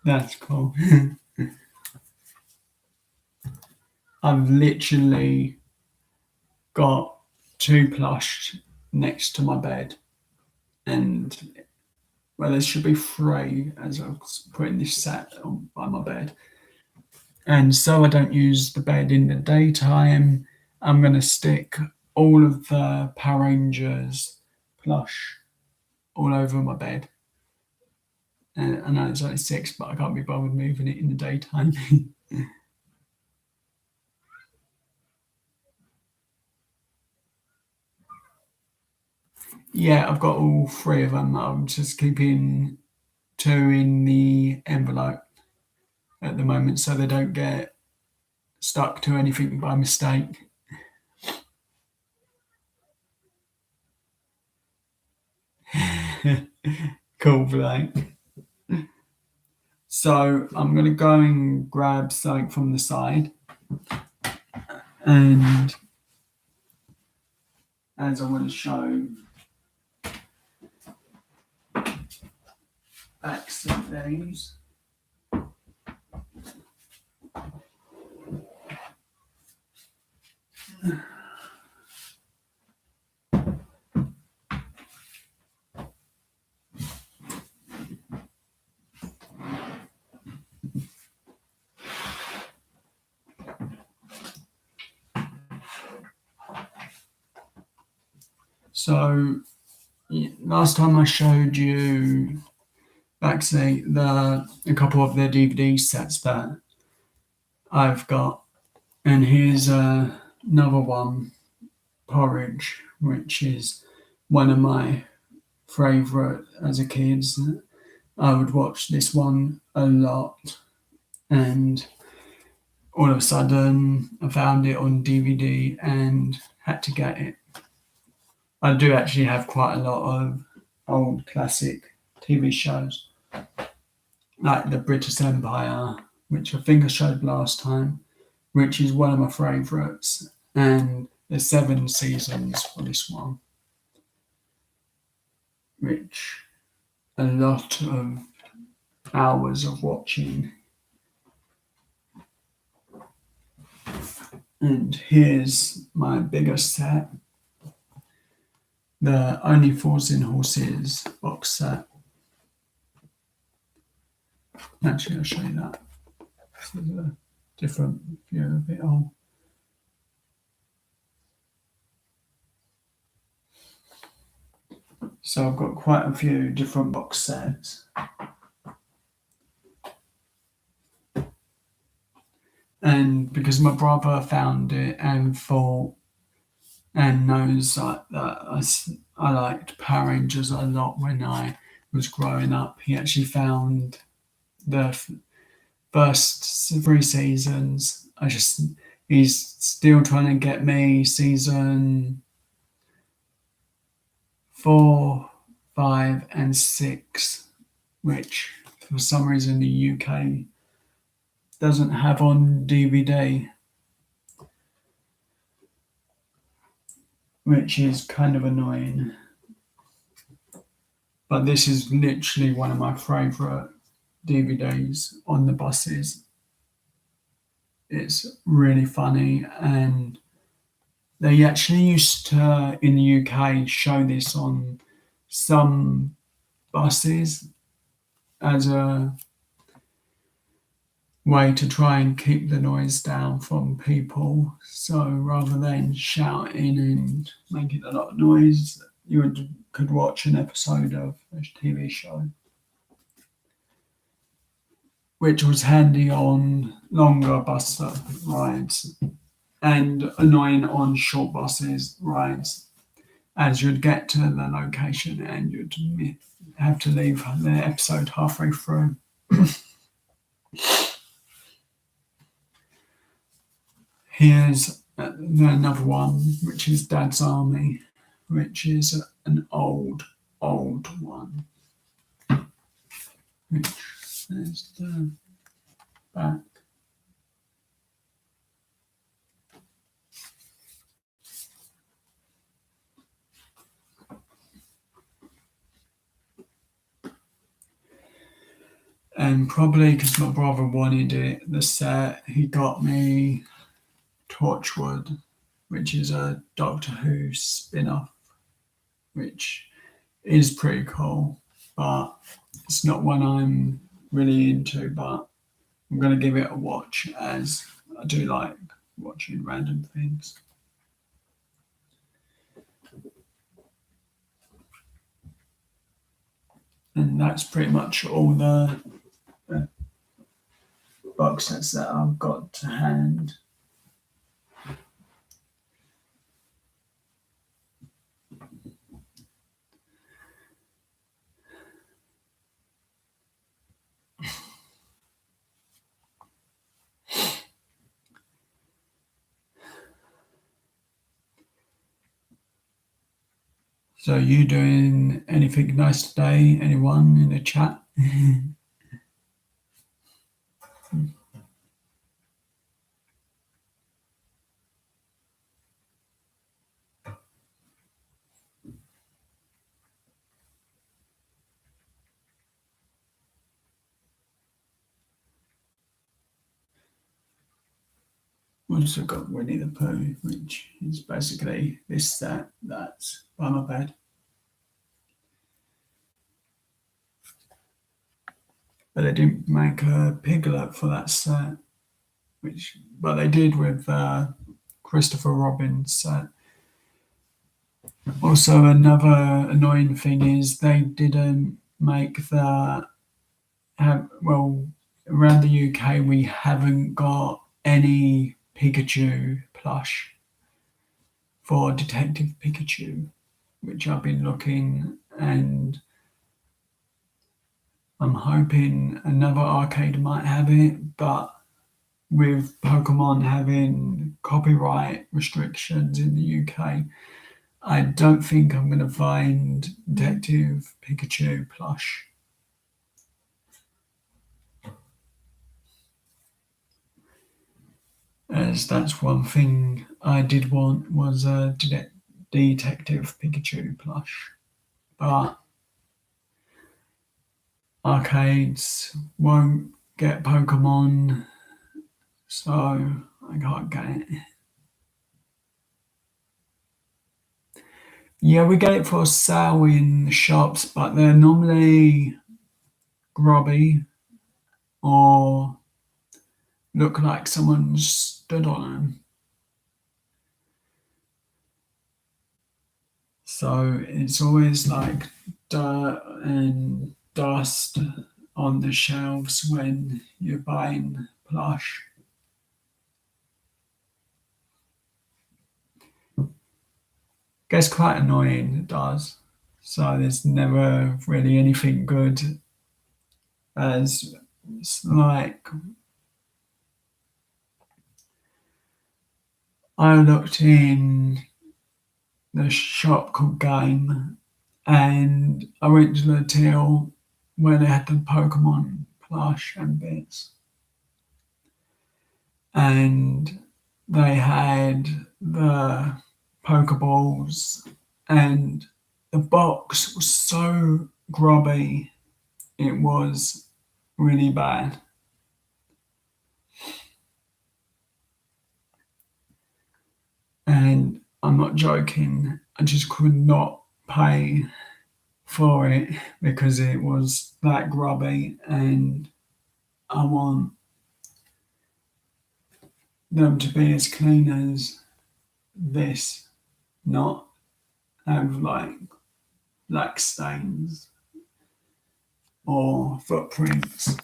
That's cool. I've literally got 2 plush next to my bed, and well, there should be 3 as I was putting this set on by my bed. And so I don't use the bed in the daytime, I'm going to stick all of the Power Rangers plush all over my bed. And I know it's only 6, but I can't be bothered moving it in the daytime. Yeah, I've got all 3 of them. I'm just keeping 2 in the envelope at the moment so they don't get stuck to anything by mistake. Cool, Blake. So I'm going to go and grab something from the side, and as I want to show backs of these. So last time I showed you actually a couple of the DVD sets that I've got, and here's another one, Porridge, which is one of my favourite as a kid. I would watch this one a lot, and all of a sudden I found it on DVD and had to get it. I do actually have quite a lot of old classic TV shows, like the British Empire, which I think I showed last time, which is one of my favourites, and there's 7 seasons for this one, which a lot of hours of watching. And here's my biggest set, the Only Fools and Horses box set. Actually, I'll show you that. This is a different view of it all. So I've got quite a few different box sets. And because my brother found it and thought and knows that I liked Power Rangers a lot when I was growing up, he actually found the first 3 seasons. He's still trying to get me season 4, 5, and 6, which for some reason the UK doesn't have on DVD, which is kind of annoying. But this is literally one of my favourite DVDs on the buses. It's really funny, and they actually used to, in the UK, show this on some buses as a way to try and keep the noise down from people. So rather than shouting and making a lot of noise, could watch an episode of a TV show, which was handy on longer bus rides and annoying on short buses rides, as you'd get to the location and you'd have to leave the episode halfway through. Here's another one, which is Dad's Army, which is an old one. Which is the back. And probably because my brother wanted it, the set, he got me Torchwood, which is a Doctor Who spin-off, which is pretty cool, but it's not one I'm really into, but I'm going to give it a watch, as I do like watching random things. And that's pretty much all the box sets that I've got to hand. So you doing anything nice today? Anyone in the chat? Also got Winnie the Pooh, which is basically this set that's by my bed. But they didn't make a Piglet for that set, but they did with Christopher Robin's set. Also, another annoying thing is they didn't make the well, around the UK we haven't got any Pikachu plush for Detective Pikachu, which I've been looking, and I'm hoping another arcade might have it, but with Pokemon having copyright restrictions in the UK, I don't think I'm going to find Detective Pikachu plush. As that's one thing I did want was a Detective Pikachu plush. But arcades won't get Pokemon, so I can't get it. Yeah, we get it for sale in shops, but they're normally grubby or look like someone stood on them. So it's always like dirt and dust on the shelves when you're buying plush. Gets quite annoying, it does. So there's never really anything good as it's like I looked in the shop called Game and I went to the till where they had the Pokemon plush and bits. And they had the Pokeballs, and the box was so grubby, it was really bad. And I'm not joking, I just could not pay for it because it was that grubby, and I want them to be as clean as this, not have like black stains or footprints.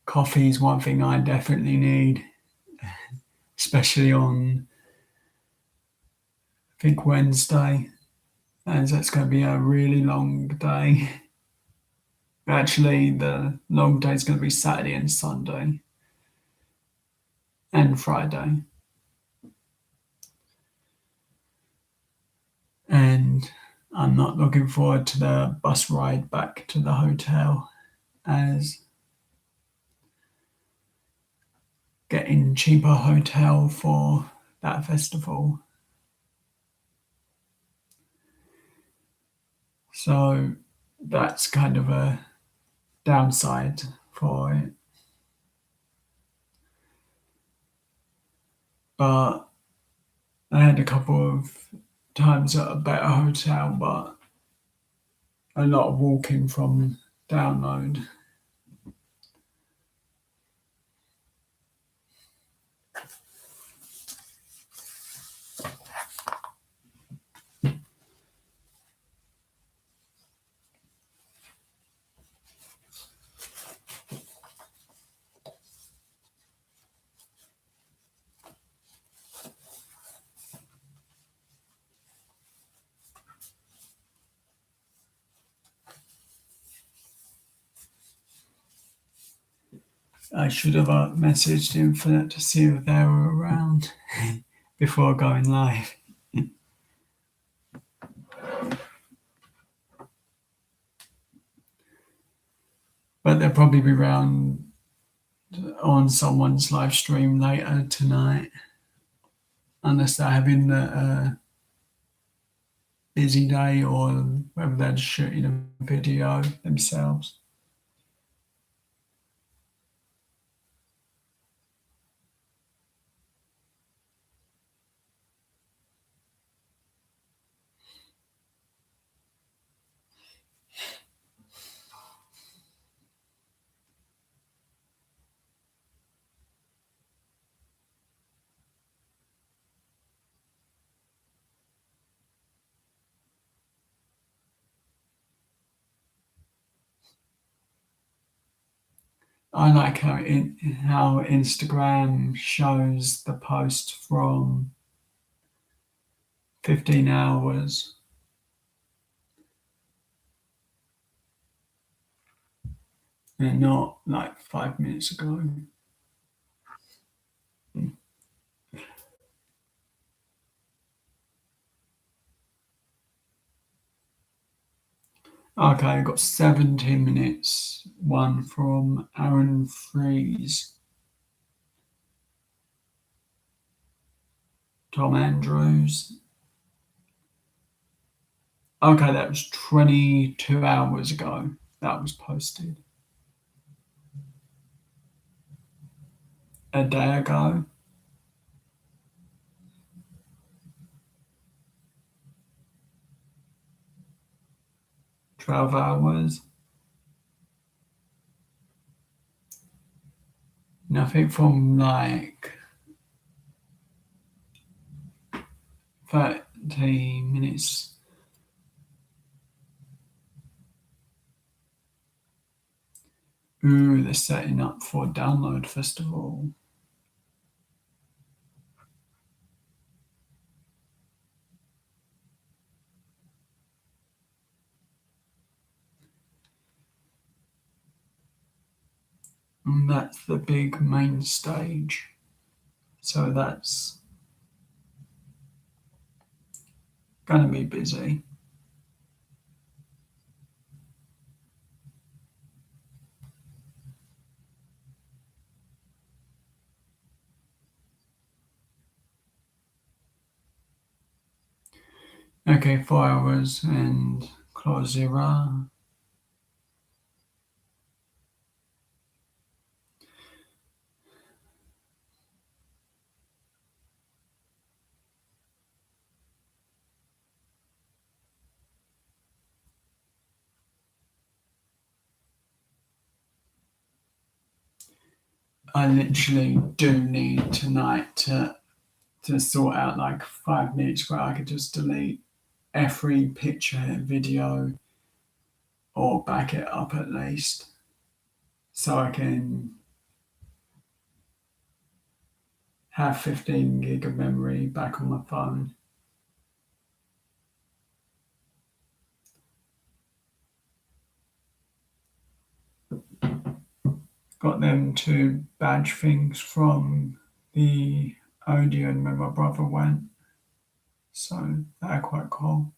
Coffee is one thing I definitely need, especially on, I think, Wednesday, as that's going to be a really long day. Actually, the long day is going to be Saturday and Sunday and Friday. And I'm not looking forward to the bus ride back to the hotel, as getting cheaper hotel for that festival. So that's kind of a downside for it. But I had a couple of times at a better hotel, but a lot of walking from download. I should have messaged Infinite to see if they were around before going live. But they'll probably be around on someone's live stream later tonight, unless they're having a busy day or whether they're shooting a video themselves. I like how Instagram shows the post from 15 hours and not like 5 minutes ago. Okay, I got 17 minutes. One from Aaron Freeze, Tom Andrews. Okay, that was 22 hours ago. That was posted a day ago. 12 hours. Nothing from like 30 minutes. Ooh, they're setting up for Download Festival. And that's the big main stage. So that's going to be busy. Okay, 4 hours and Closera. I literally do need tonight to sort out like 5 minutes where I could just delete every picture, video, or back it up at least, so I can have 15 gig of memory back on my phone. Got them two badge things from the Odeon where my brother went, so they're quite cool.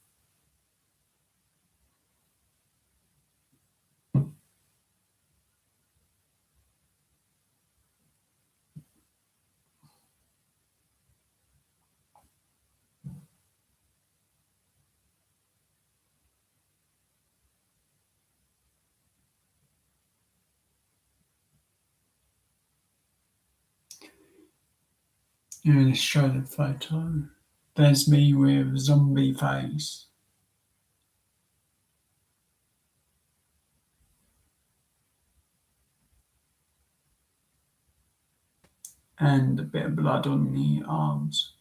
Yeah, let's show the photo. There's me with zombie face. And a bit of blood on the arms.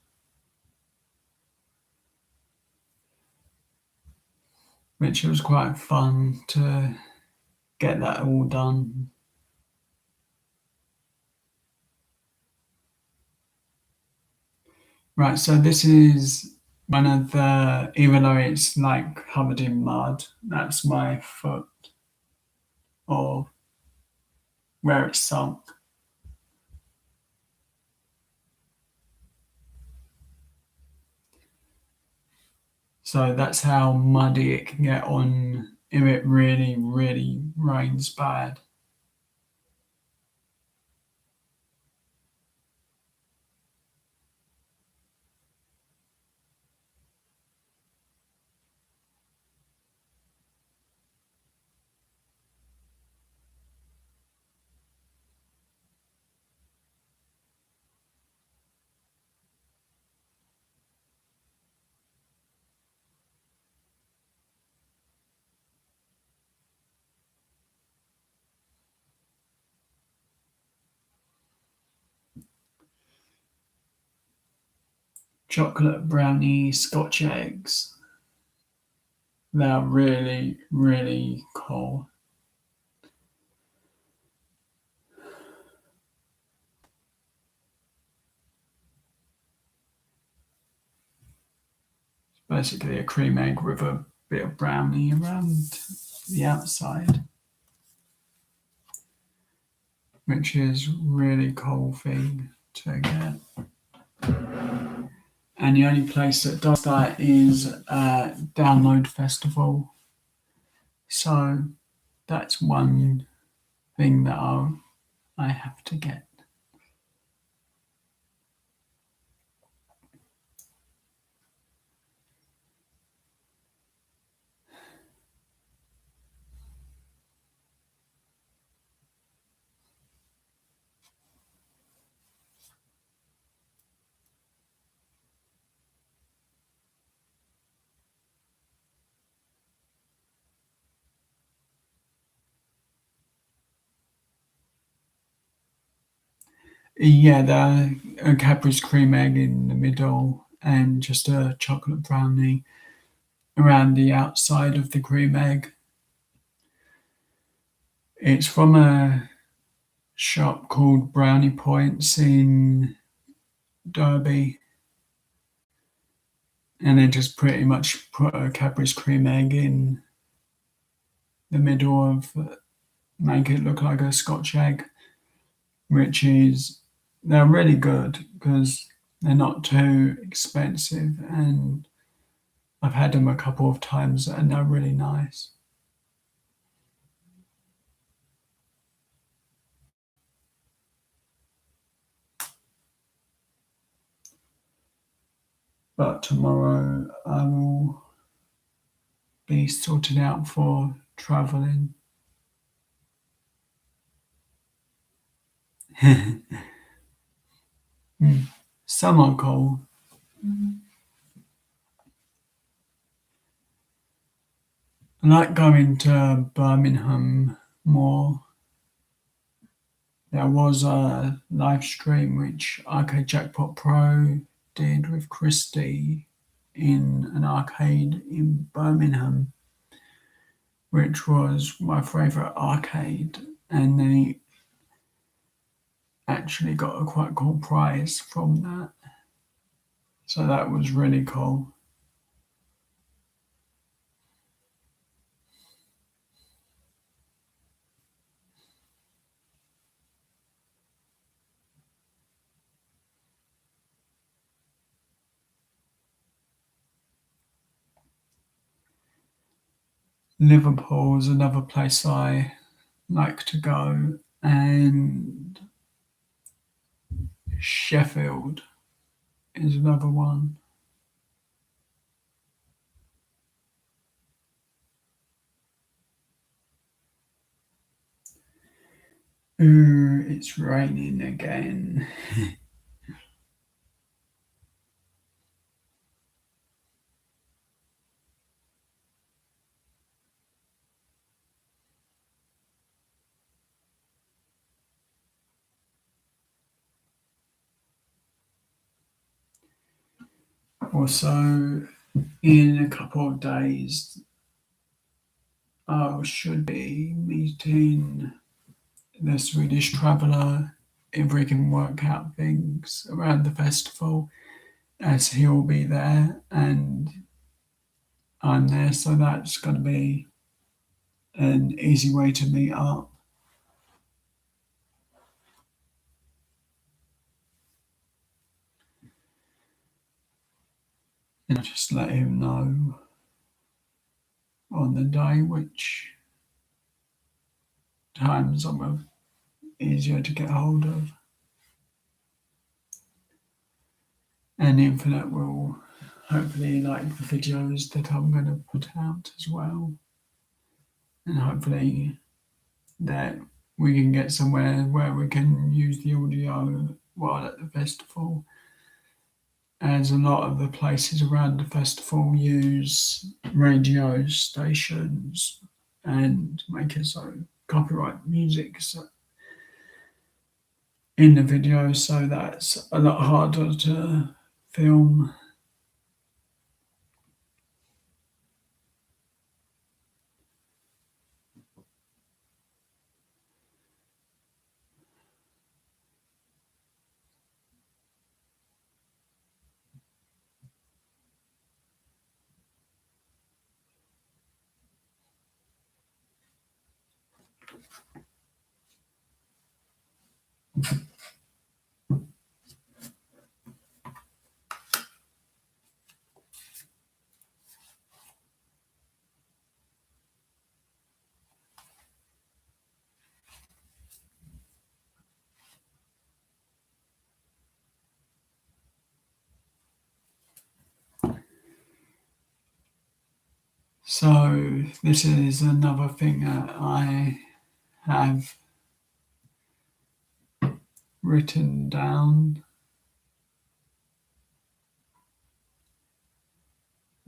Which was quite fun to get that all done. Right, so this is one of the, even though it's like covered in mud, that's my foot or where it's sunk. So that's how muddy it can get on if it really, really rains bad. Chocolate brownie Scotch eggs. They're really, really cool. basically a cream egg with a bit of brownie around the outside, which is really cool thing to get. And the only place that does that is Download Festival. So that's one thing that I have to get. Yeah, a Cadbury's cream egg in the middle and just a chocolate brownie around the outside of the cream egg. It's from a shop called Brownie Points in Derby, and they just pretty much put a Cadbury's cream egg in the middle of, make it look like a Scotch egg, which is, they're really good because they're not too expensive, and I've had them a couple of times and they're really nice. But tomorrow I will be sorted out for travelling. Some are cold. I like going to Birmingham more. There was a live stream which Arcade Jackpot Pro did with Christy in an arcade in Birmingham, which was my favourite arcade, and they actually got a quite cool prize from that. So that was really cool. Liverpool is another place I like to go, and Sheffield is another one. Ooh, it's raining again. Also, in a couple of days, I should be meeting the Swedish traveller if we can work out things around the festival, as he'll be there and I'm there, so that's going to be an easy way to meet up. And I just let him know on the day which times I'm easier to get hold of. And Infinite will hopefully like the videos that I'm going to put out as well. And hopefully that we can get somewhere where we can use the audio while at the festival, as a lot of the places around the festival use radio stations and make it so copyright music in the video, so that's a lot harder to film. So this is another thing that I have written down,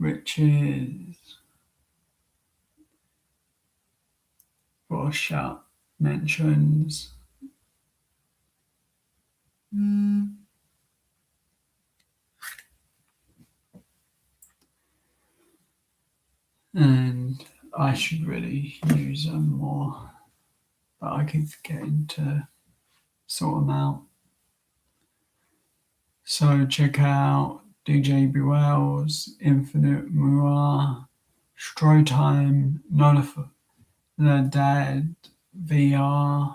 which is Rorschach mentions and I should really use them more, but I keep forgetting to sort them out. So check out DJ Bewell's Infinite Moira, Strow-Time, The Dad, VR,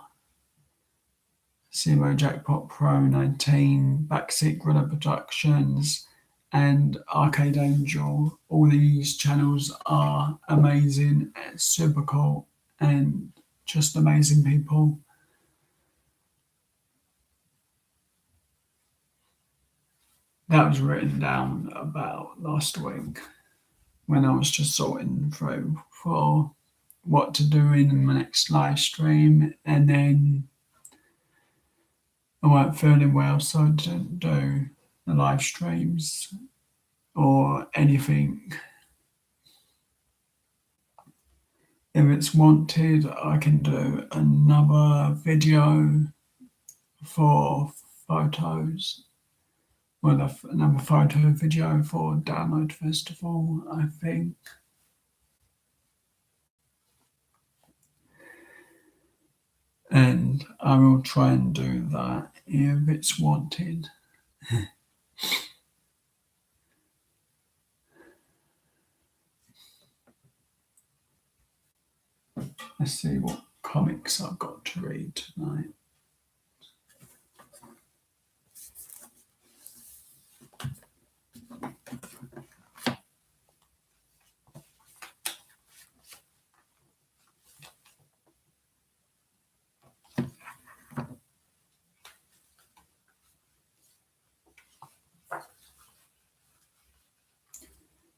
Simo Jackpot Pro 19, Backseat Gorilla Productions, and Arcade Angel. All these channels are amazing, super cool, and just amazing people. That was written down about last week when I was just sorting through for what to do in my next live stream, and then I weren't feeling well, so I didn't do the live streams or anything. If it's wanted, I can do another video for photos. Well, another photo video for Download Festival, I think. And I will try and do that if it's wanted. Let's see what comics I've got to read tonight.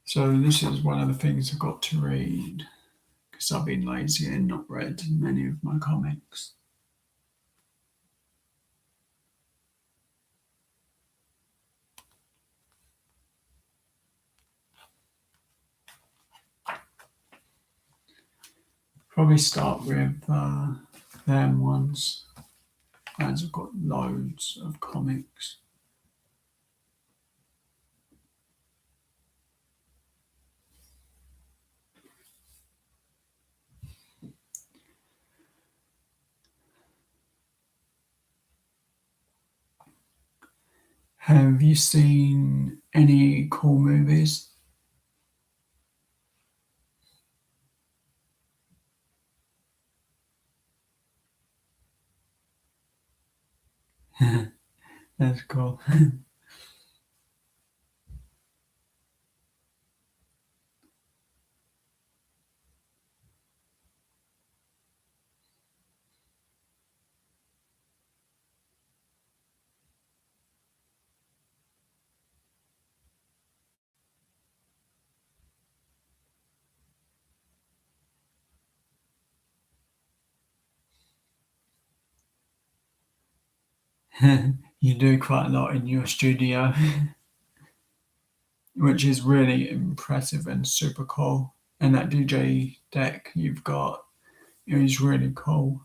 So this is one of the things I've got to read because I've been lazy and not read many of my comics. Probably start with them ones, as I've got loads of comics. Have you seen any cool movies? That's cool. You do quite a lot in your studio, which is really impressive and super cool. And that DJ deck you've got is really cool.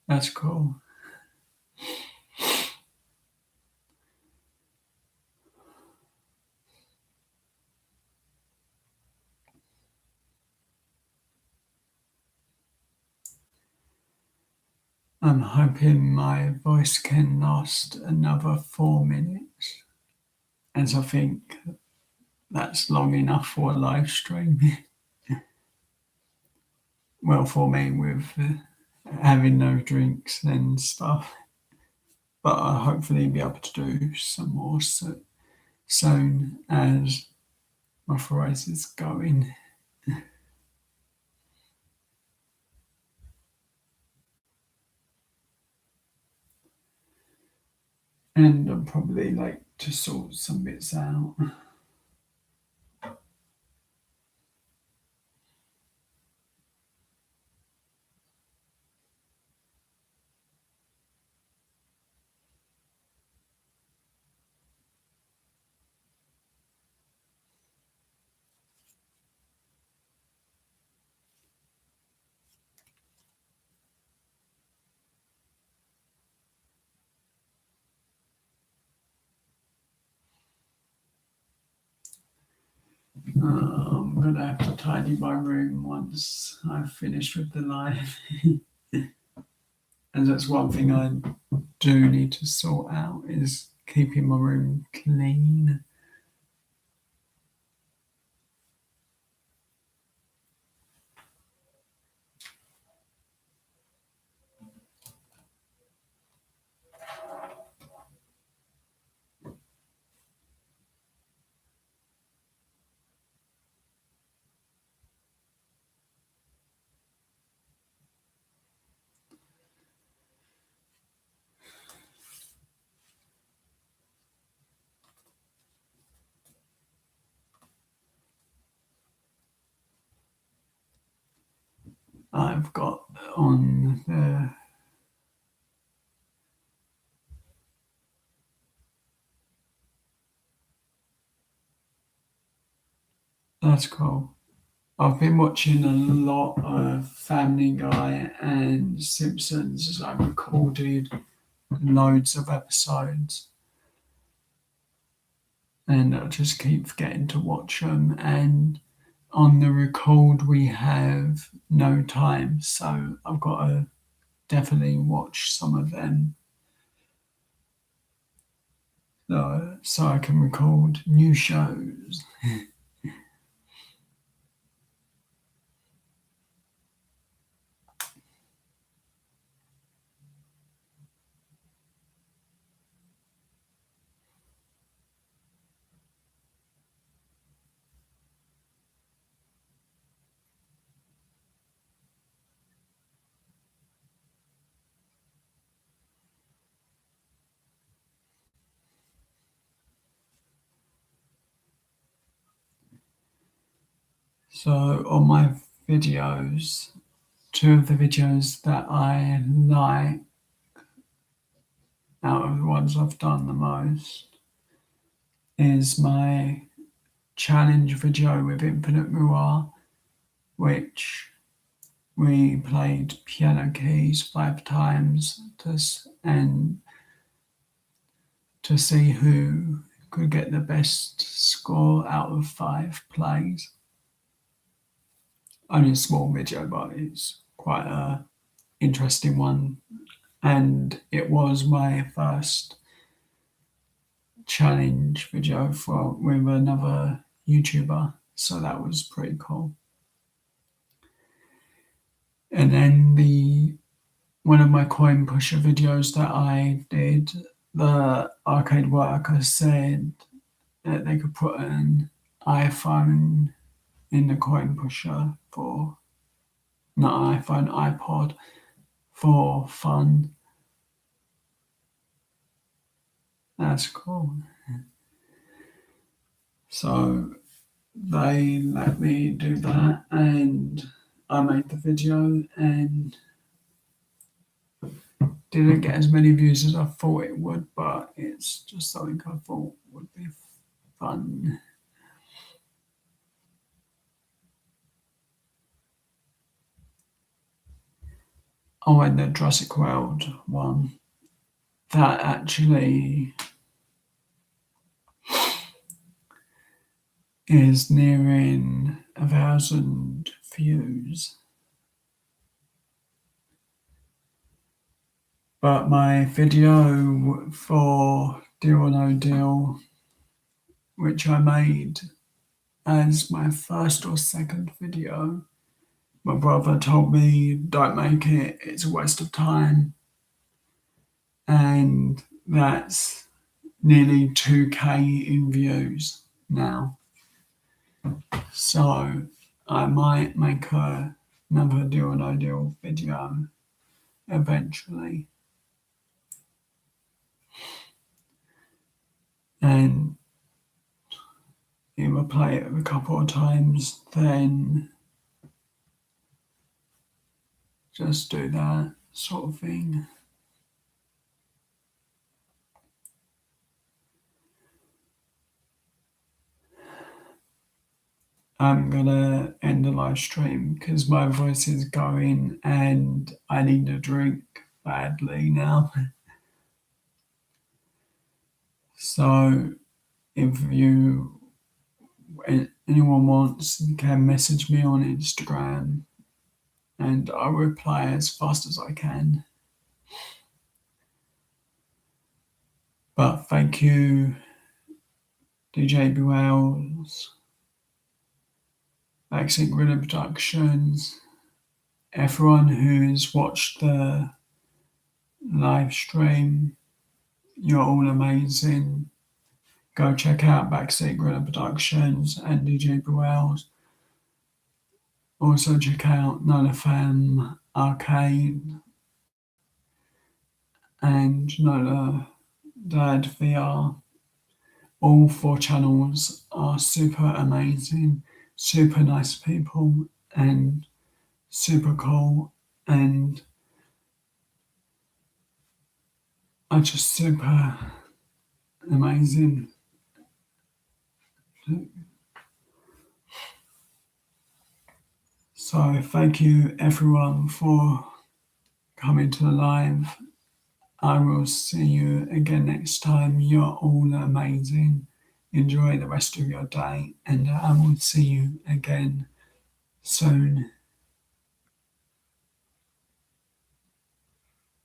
That's cool. I'm hoping my voice can last another 4 minutes, as I think that's long enough for a live stream. Well, for me, with having no drinks and stuff. But I'll hopefully be able to do some more soon as my throat is going. And I'll probably like to sort some bits out. I'm gonna have to tidy my room once I've finished with the live. And that's one thing I do need to sort out is keeping my room clean. I've got on the that's cool. I've been watching a lot of Family Guy and Simpsons as I recorded loads of episodes. And I just keep forgetting to watch them. And on the record, we have no time. So I've got to definitely watch some of them so I can record new shows. So on my videos, two of the videos that I like out of the ones I've done the most is my challenge video with Infinite Moore, which we played piano keys 5 times and to see who could get the best score out of 5 plays. Only a small video, but it's quite a interesting one. And it was my first challenge video with another YouTuber, so that was pretty cool. And then one of my coin pusher videos that I did, the arcade worker said that they could put an iPhone in the coin pusher for not iPhone, iPod for fun. That's cool. So they let me do that and I made the video and didn't get as many views as I thought it would, but it's just something I thought would be fun. Oh, and the Jurassic World one. That actually is nearing 1,000 views. But my video for Deal or No Deal, which I made as my first or second video, my brother told me, don't make it, it's a waste of time. And that's nearly 2K in views now. So I might make another Deal or No Deal video eventually. And either play it a couple of times, then just do that sort of thing. I'm gonna end the live stream because my voice is going and I need a drink badly now. So if anyone wants, you can message me on Instagram and I'll reply as fast as I can. But thank you, DJ B. Wells, Backseat Gorilla Productions, everyone who's watched the live stream. You're all amazing. Go check out Backseat Gorilla Productions and DJ B. Wells. Also check out None FM Arcade and Nola Dad VR. All 4 channels are super amazing, super nice people, and super cool, and are just super amazing. So thank you everyone for coming to the live. I will see you again next time. You're all amazing. Enjoy the rest of your day, and I will see you again soon.